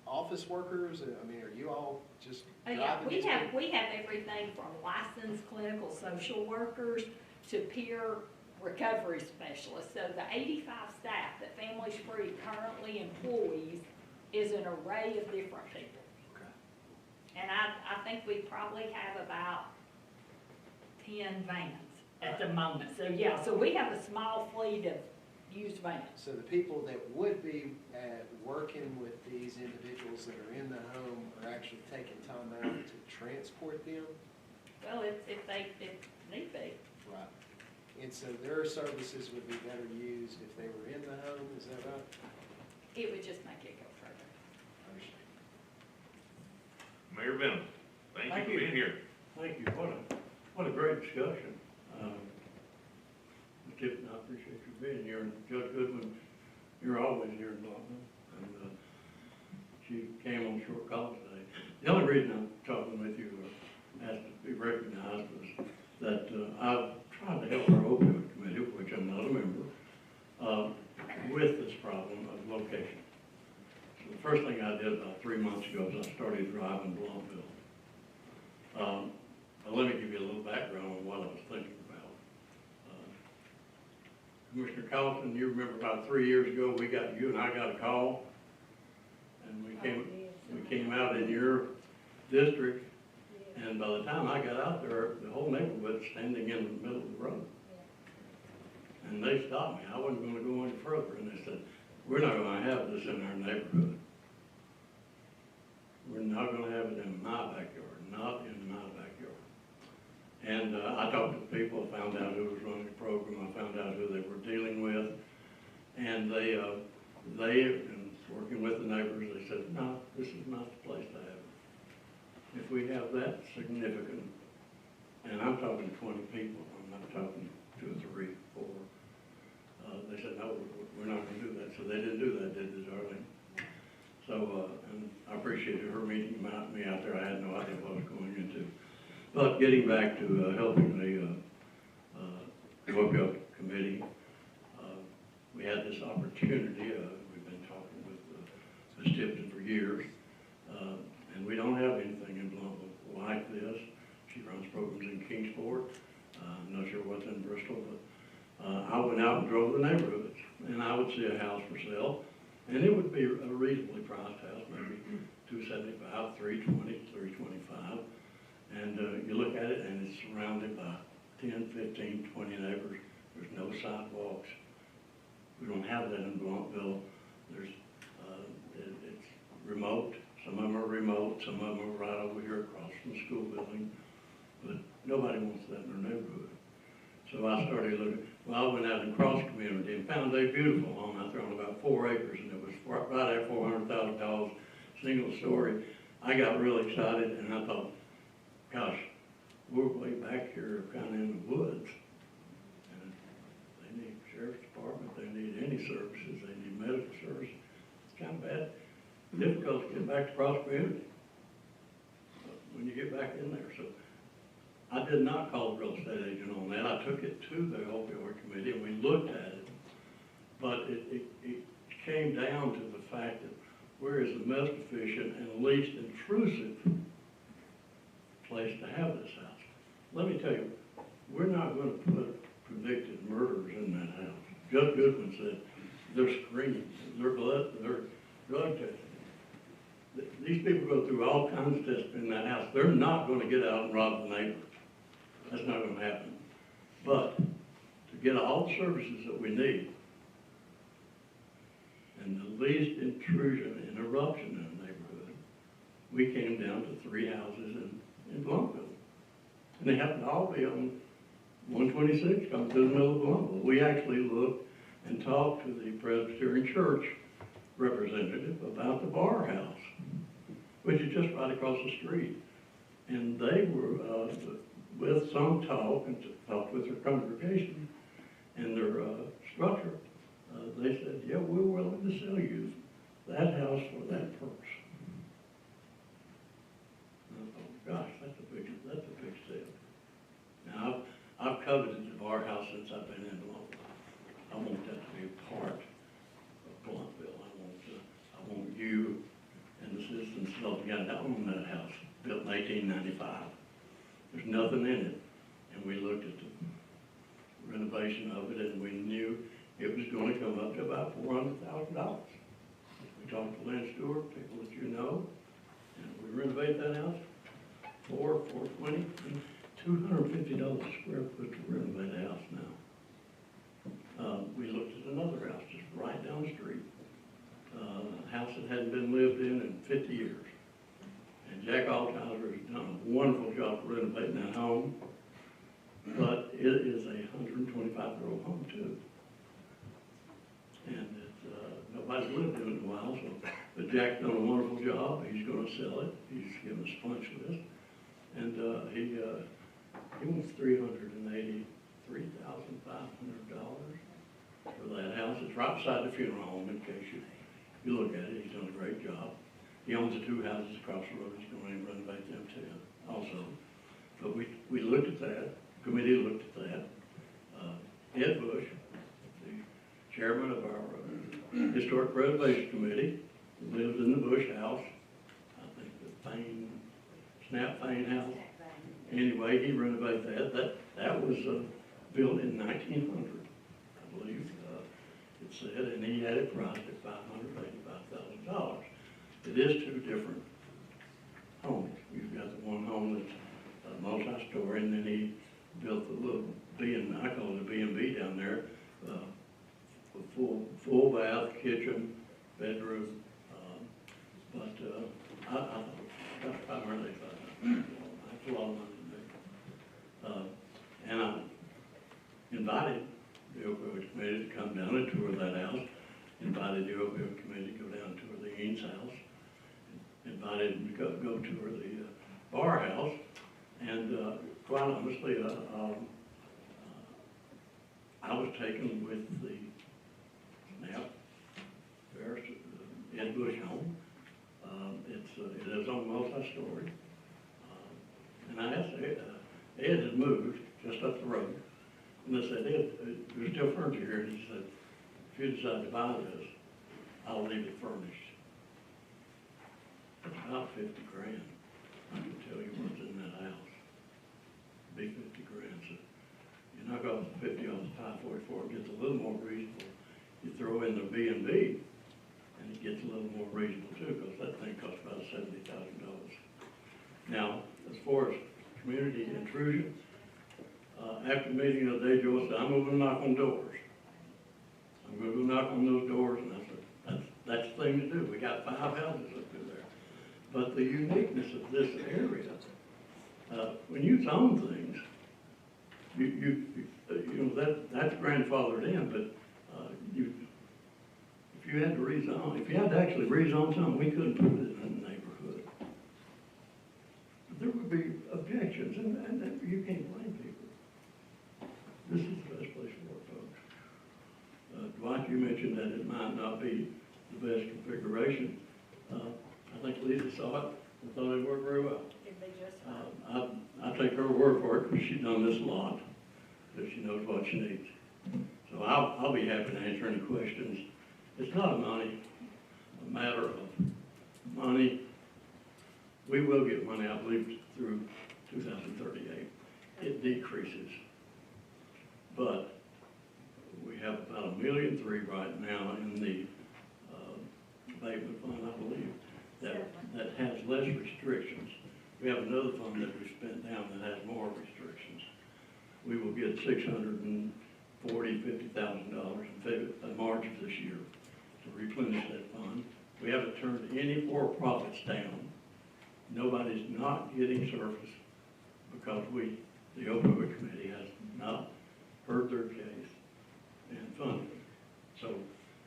office workers? I mean, are you all just driving these people? We have everything from licensed clinical social workers to peer recovery specialists. So the 85 staff that Families Free currently employs is an array of different people. Okay. And I think we probably have about 10 vans at the moment. So yeah, so we have a small fleet of used vans. So the people that would be working with these individuals that are in the home are actually taking time out to transport them? Well, if need be. Right. And so their services would be better used if they were in the home, is that right? it would just make it go further. Mayor Benham, thank you for being here. Thank you. What a great discussion. Tip, I appreciate you being here. And Judge Goodwin, you're always here in Lawton. And she came on short call today. The only reason I'm talking with you or asked to be recognized was that I've tried to help our opioid committee, of which I'm not a member, with this problem of location. So the first thing I did about 3 months ago is I started driving Blumpville. But let me give you a little background on what I was thinking about. Commissioner Collison, you remember about 3 years ago, you and I got a call, and we came out in your district, and by the time I got out there, the whole neighborhood was standing in the middle of the road. And they stopped me. I wasn't going to go any further, and they said, "We're not going to have this in our neighborhood. We're not going to have it in my backyard, not in my backyard." And I talked to people, I found out who was running the program, I found out who they were dealing with, and they and working with the neighbors, they said, "No, this is not the place to have it. If we have that significant," and I'm talking 20 people, I'm not talking 2 or 3, 4, they said, "No, we're not going to do that." So they didn't do that, did they, Darlene? So, and I appreciated her meeting me out there. I had no idea what I was going into. But getting back to helping the opioid committee, we had this opportunity. We've been talking with Ms. Tipton for years, and we don't have anything in Blumpville like this. She runs programs in Kingsport. I'm not sure what's in Bristol, but I went out and drove the neighborhoods, and I would see a house for sale, and it would be a reasonably priced house, maybe $275, $320, $325. And you look at it, and it's surrounded by 10, 15, 20 neighbors. There's no sidewalks. We don't have that in Blumpville. It's remote. Some of them are remote. Some of them are right over here across from the school building. But nobody wants that in their neighborhood. So I started looking. Well, I went out and cross community and found a beautiful home out there on about 4 acres, and it was right at $400,000, single story. I got really excited, and I thought, gosh, we're way back here kind of in the woods. And they need sheriff's department, they need any services, they need medical services. It's kind of bad, difficult to get back to cross community when you get back in there. So I did not call the real estate agent on that. I took it to the opioid committee and we looked at it. But it came down to the fact that where is the most efficient and least intrusive place to have this house. Let me tell you, we're not going to put convicted murderers in that house. Judge Goodwin said they're screened, they're drug tested. These people go through all kinds of tests in that house. They're not going to get out and rob the neighbor. That's not going to happen. But to get all the services that we need and the least intrusion and interruption in the neighborhood, we came down to 3 houses in Blumpville. And they happen to all be on 126, come through the middle of Blumpville. We actually looked and talked to the Presbyterian Church representative about the bar house, which is just right across the street. And they were, with some talk, and talked with their congregation and their structure, they said, "Yeah, we're willing to sell you that house for that purse." Gosh, that's a big sale. Now, I've coveted the bar house since I've been in Blumpville. I want that to be a part of Blumpville. I want you and the citizens of Sullivan County to own that house, built in 1895. There's nothing in it. And we looked at the renovation of it, and we knew it was going to come up to about $400,000. We talked to Lynn Stewart, people that you know, and we renovated that house. $420, $250 a square foot to renovate a house now. We looked at another house just right down the street, a house that hadn't been lived in 50 years. And Jack Altizer has done a wonderful job renovating that home, but it is a 125-year-old home too. And it's, nobody's lived in it in a while, so, but Jack's done a wonderful job, he's gonna sell it, he's given us a punch list. And, he wants $383,500 for that house. It's right beside the funeral home, in case you look at it, he's done a great job. He owns the two houses across the road, he's gonna renovate them too, also. But we looked at that, committee looked at that. Ed Bush, the chairman of our Historic Preservation Committee, lives in the Bush house, I think the Snap Fane house. Anyway, he renovated that. That was built in 1900, I believe. It said, and he had it priced at $585,000. It is two different homes. You've got the one home that's a multi-story, and then he built the little I call it a B&B down there, full bath, kitchen, bedroom. But I thought $585,000. That's a lot of money to me. And I invited the opioid committee to come down and tour that house. Invited the opioid committee to go down and tour the Eanes house. Invited them to go tour the Bar house. And quite honestly, I was taken with the Snap Ferris Ed Bush home. It is on multi-story. And I asked Ed had moved just up the road. And I said, Ed, there's still furniture here. And he said, if you decide to buy this, I'll leave it furnished. It's about 50 grand. I can tell you what's in that house. Big 50 grand. So you knock off the 50 off the 544, it gets a little more reasonable. You throw in the B&B, and it gets a little more reasonable too, because that thing costs about $70,000. Now, as far as community intrusion, after the meeting the other day, Joe said, I'm going to knock on doors. I'm going to go knock on those doors, and I said, that's the thing to do. We got 5 houses up through there. But the uniqueness of this area, when you zone things, you know, that's grandfathered in, but if you had to rezone, if you had to actually rezone something, we couldn't put it in the neighborhood. But there would be objections, and you can't blame people. This is the best place for it, folks. Dwight, you mentioned that it might not be the best configuration. I think Lisa saw it and thought it worked very well. I take her word for it because she's done this a lot, because she knows what she needs. So I'll be happy to answer any questions. It's not a matter of money. We will get money, I believe, through 2038. It decreases. But we have about $1.3 million right now in the abatement fund, I believe, that has less restrictions. We have another fund that we spent down that has more restrictions. We will get $650,000 in March of this year to replenish that fund. We haven't turned any for-profits down. Nobody's not getting service because the opioid committee has not heard their case and funded it. So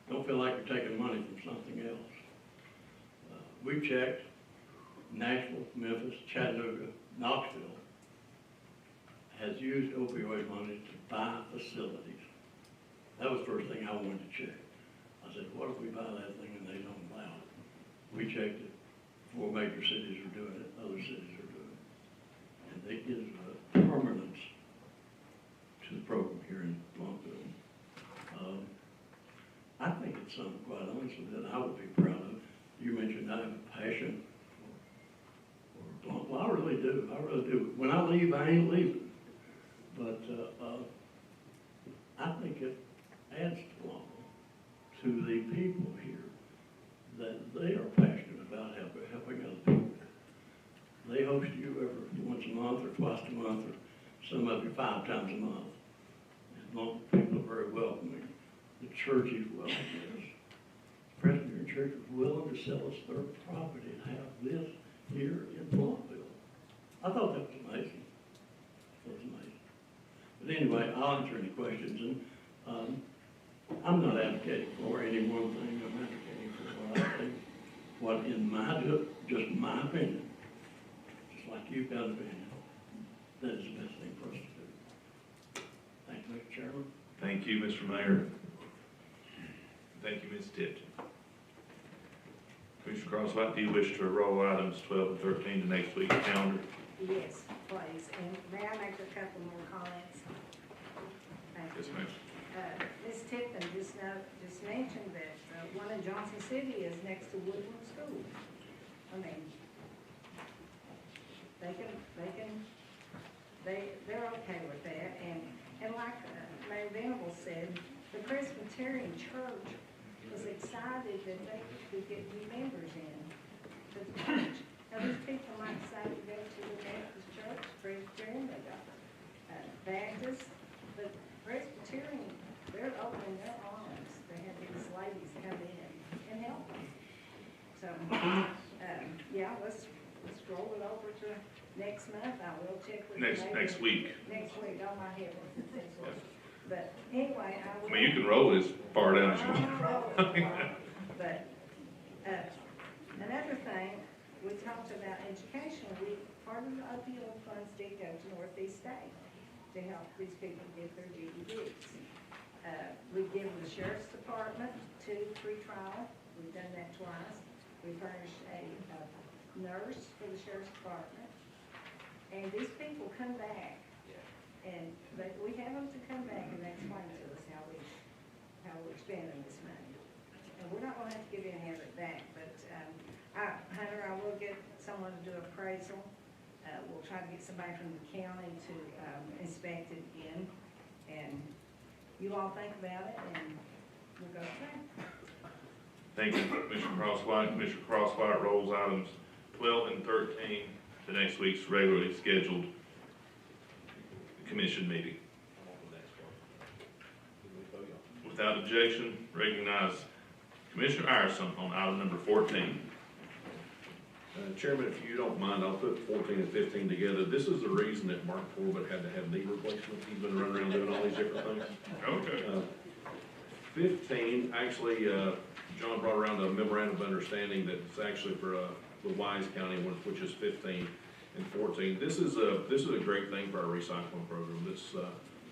don't feel like you're taking money from something else. We've checked Nashville, Memphis, Chattanooga, Knoxville has used opioid money to buy facilities. That was the first thing I wanted to check. I said, what if we buy that thing and they don't allow it? We checked it. 4 major cities are doing it, other cities are doing it. And it gives permanence to the program here in Blumpville. I think it's something, quite honestly, that I would be proud of. You mentioned I have a passion for Blumpville. I really do. I really do. When I leave, I ain't leaving. But I think it adds to Blumpville, to the people here, that they are passionate about helping other people. They host you every once a month or twice a month, or some of you 5 times a month. And Blumpville people are very welcoming. The church is welcoming us. Presbyterian Church was willing to sell us their property and have this here in Blumpville. I thought that was amazing. That was amazing. But anyway, I'll answer any questions. And I'm not advocating for any one thing, I'm advocating for what I think, what in my, just my opinion, just like you've got an opinion, that is the best thing for us to do. Thank you, Mr. Chairman. Thank you, Mr. Mayor. Thank you, Ms. Tipton. Commissioner Crosswhite, do you wish to roll items 12 and 13 to next week's calendar? Yes, please, and may I make a couple more comments? Thank you. Yes, ma'am. Ms. Tipton just mentioned that one in Johnson City is next to Woodland School. I mean, they're okay with that, and like Mayor Venable said, the Presbyterian Church was excited that they could get new members in to the church. Now, these people might decide to go to the Baptist church, Presbyterian, they got Baptist, but Presbyterian, they're opening their arms. They have these ladies come in and help them. So, yeah, let's roll it over to next month. I will check with Next week. Next week, on my head. But anyway, I will. I mean, you can roll as far down as you want. But, another thing, we talked about education. Part of the opioid funds did go to Northeast State to help these people get their GEDs. We've given the Sheriff's Department 2 free trial. We've done that twice. We furnished a nurse for the Sheriff's Department. And these people come back, and we have them to come back and explain to us how we're spending this money. And we're not gonna have to give any of it back, but, Hunter, I will get someone to do appraisal. We'll try to get somebody from the county to, inspect it again. And you all think about it, and we'll go from there. Thank you, Commissioner Crosswhite. Commissioner Crosswhite rolls items 12 and 13 to next week's regularly scheduled commission meeting. Without objection, recognize Commissioner Ireson on item number 14. Chairman, if you don't mind, I'll put 14 and 15 together. This is the reason that Mark Corbett had to have knee replacement. He's been running around doing all these different things. Okay. 15, actually, John brought around a memorandum of understanding that's actually for the Wise County one, which is 15 and 14. This is a great thing for our recycling program.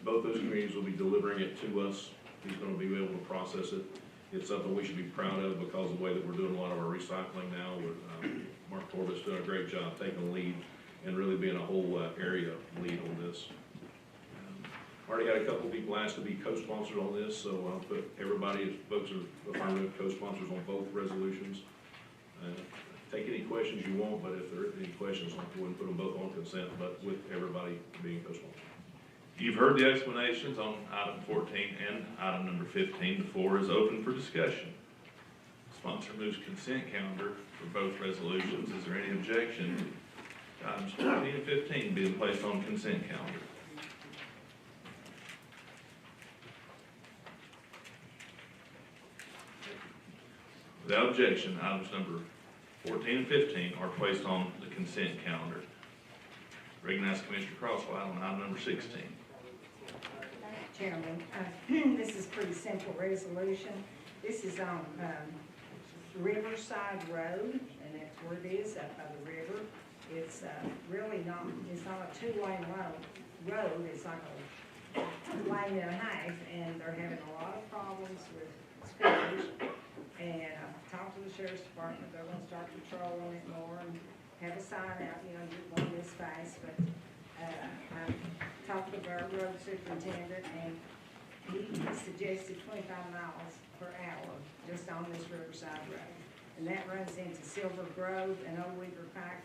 Both those communities will be delivering it to us. He's going to be able to process it. It's something we should be proud of because of the way that we're doing a lot of our recycling now. Mark Corbett's doing a great job taking the lead and really being a whole area lead on this. Already had a couple of people ask to be co-sponsored on this, so I'll put everybody as folks are affirmative co-sponsors on both resolutions. Take any questions you want, but if there are any questions, I'll go and put them both on consent, but with everybody being co-sponsored. You've heard the explanations on item 14 and item number 15. The floor is open for discussion. Sponsor moves consent calendar for both resolutions. Is there any objection to items 14 and 15 being placed on consent calendar? Without objection, items number 14 and 15 are placed on the consent calendar. Recognize Commissioner Crosswhite on item number 16. Chairman, this is pretty simple resolution. This is on Riverside Road, and that's where it is, up by the river. It's really not, it's not a two-lane road, it's like a lane and a half, and they're having a lot of problems with speeders. And I've talked to the Sheriff's Department, they're gonna start patrolling it more and have a sign out, you know, you're going this fast, but I've talked to the road superintendent, and he suggested 25 miles per hour just on this Riverside Road. And that runs into Silver Grove and Old Weaver Pike.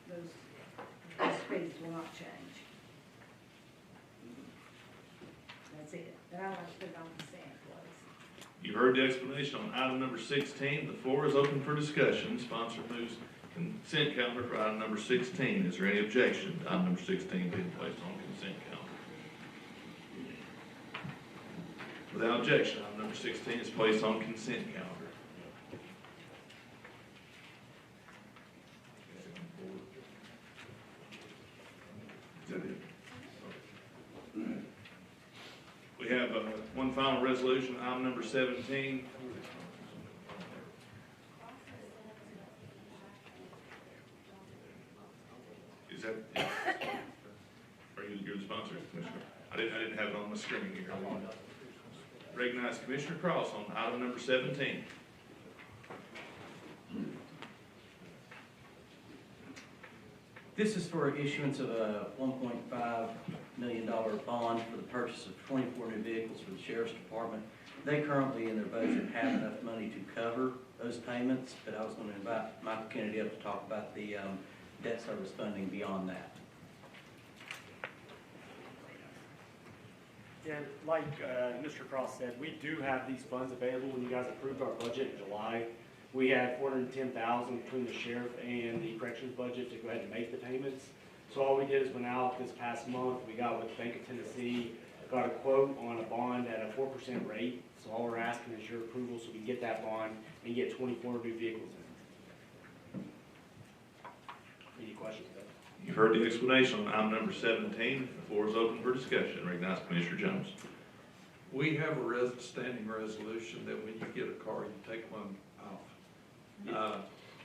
Those speeds will not change. That's it. But I like to put it on consent, please. You heard the explanation on item number 16. The floor is open for discussion. Sponsor moves consent calendar for item number 16. Is there any objection to item number 16 being placed on consent calendar? Without objection, item number 16 is placed on consent calendar. Is that it? We have one and final resolution, item number 17. Is that, are you're the sponsor, Commissioner? I didn't have it on my screen here. Recognize Commissioner Cross on item number 17. This is for issuance of a $1.5 million bond for the purchase of 24 new vehicles for the Sheriff's Department. They currently, in their budget, have enough money to cover those payments, but I was going to invite Michael Kennedy up to talk about the debt service funding beyond that. Yeah, like Mr. Cross said, we do have these funds available. When you guys approved our budget in July, we had $410,000 between the sheriff and the corrections budget to go ahead and make the payments. So all we did is went out this past month. We got with the Bank of Tennessee, got a quote on a bond at a 4% rate. So all we're asking is your approval so we can get that bond and get 24 new vehicles in. Any questions? You've heard the explanation on item number 17. The floor is open for discussion. Recognize Commissioner Jones. We have a standing resolution that when you get a car, you take one off.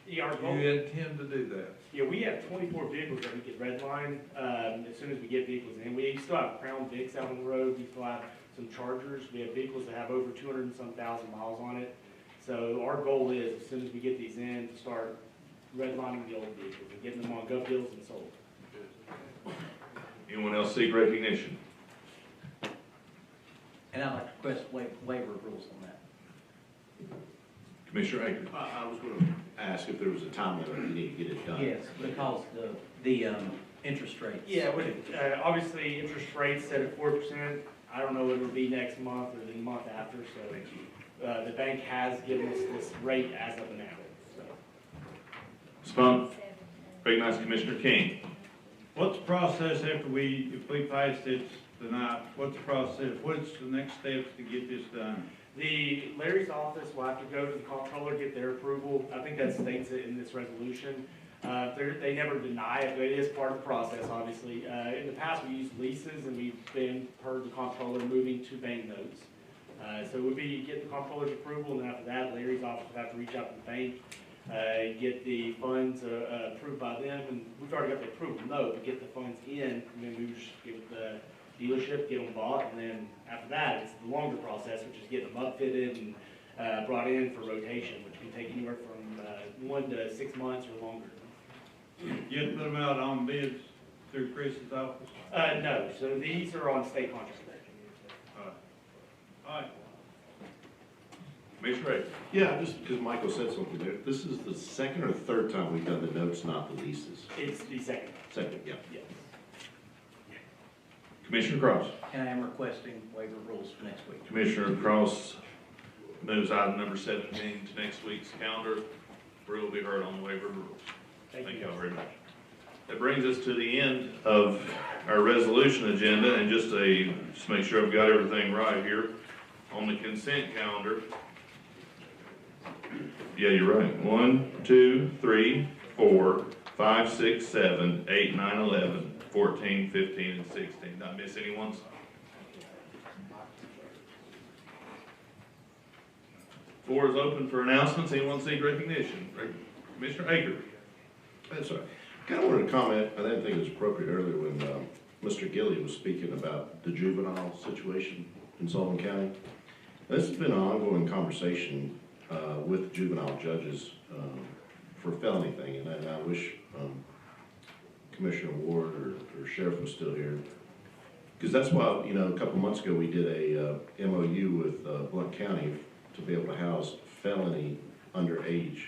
Yeah, our Do goal, you intend to do that? yeah, we have 24 vehicles that we get redlined as soon as we get vehicles in. We still have Crown Vics out on the road. We still have some Chargers. We have vehicles that have over 200 and some thousand miles on it. So our goal is, as soon as we get these in, to start redlining the old vehicles and getting them on gov deals and sold. Anyone else seek recognition? And I'd like to request waiver of rules on that. Commissioner Akers. I was going to ask if there was a time limit you need to get it done. Yes, because the interest rates. Yeah, with, obviously, interest rates set at 4%. I don't know what it'll be next month or the month after, so the bank has given us this rate as of now. So. Spunk. Recognize Commissioner King. What's the process after if we pass this tonight, what's the process, what's the next steps to get this done? Larry's office will have to go to the comptroller, get their approval. I think that states it in this resolution. They never deny it, but it is part of the process, obviously. In the past, we used leases, and we've been, per the comptroller, moving to bank notes. So it would be get the comptroller's approval, and then after that, Larry's office would have to reach out to the bank, get the funds approved by them, and we've already got the approval note, but get the funds in, and then we would just give it the dealership, get them bought, and then after that, it's the longer process, which is getting them upfitted and brought in for rotation, which can take anywhere from 1 to 6 months or longer. You have to put them out on bids through Chris's office? No, so these are on state contract. All right. Commissioner Akers. Yeah, just because Michael said something there. This is the second or third time we've done the notes, not the leases. It's the second. Second, yeah. Yes. Commissioner Cross. And I am requesting waiver of rules for next week. Commissioner Cross moves item number 17 to next week's calendar, where it will be heard on the waiver of rules. Thank you all very much. That brings us to the end of our resolution agenda, and just make sure I've got everything right here. On the consent calendar, yeah, you're right. 1, 2, 3, 4, 5, 6, 7, 8, 9, 11, 14, 15, and 16. Did I miss anyone's? Floor is open for announcements. Anyone seek recognition? Commissioner Akers. That's all right. Kind of wanted to comment, I didn't think it was appropriate earlier when Mr. Gilly was speaking about the juvenile situation in Sullivan County. This has been an ongoing conversation with juvenile judges for felony thing, and I wish Commissioner Ward or Sheriff was still here. Because that's why, you know, a couple months ago we did a MOU with Blount County to be able to house felony underage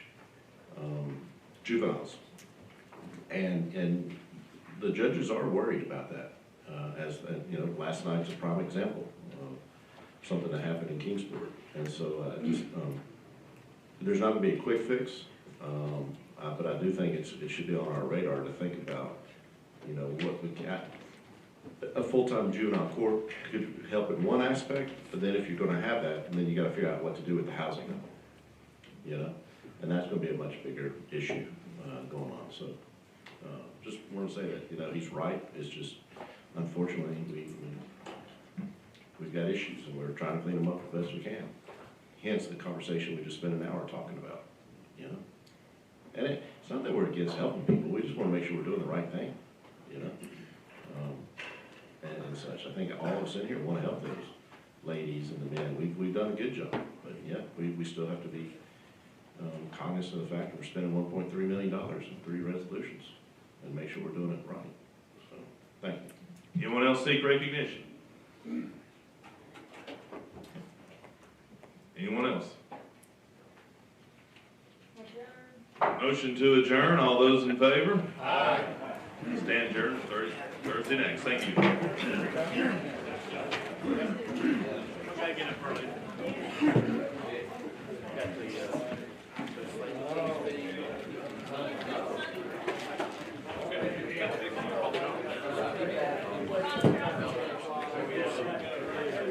juveniles. And the judges are worried about that. You know, last night's a prime example of something that happened in Kingsport. And so there's not going to be a quick fix, but I do think it should be on our radar to think about, you know, what we can. A full-time juvenile court could help in one aspect, but then if you're going to have that, then you got to figure out what to do with the housing, you know, and that's going to be a much bigger issue going on. So just want to say that, you know, he's right. It's just unfortunately we've got issues, and we're trying to clean them up as best we can. Hence the conversation we just spent an hour talking about, you know? And it's not that we're against helping people, we just wanna make sure we're doing the right thing, you know? And such, I think all of us in here wanna help those ladies and the men, we've done a good job, but yeah, we still have to be cognizant of the fact that we're spending $1.3 million in 3 resolutions, and make sure we're doing it right, so, thank you. Anyone else seek recognition? Anyone else? Motion to adjourn, all those in favor? Aye. Stand adjourned, Thursday next, thank you.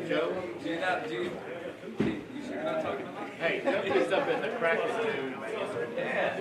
Joe, you're not talking to me? Hey, don't put stuff in the crackers, dude. Yeah.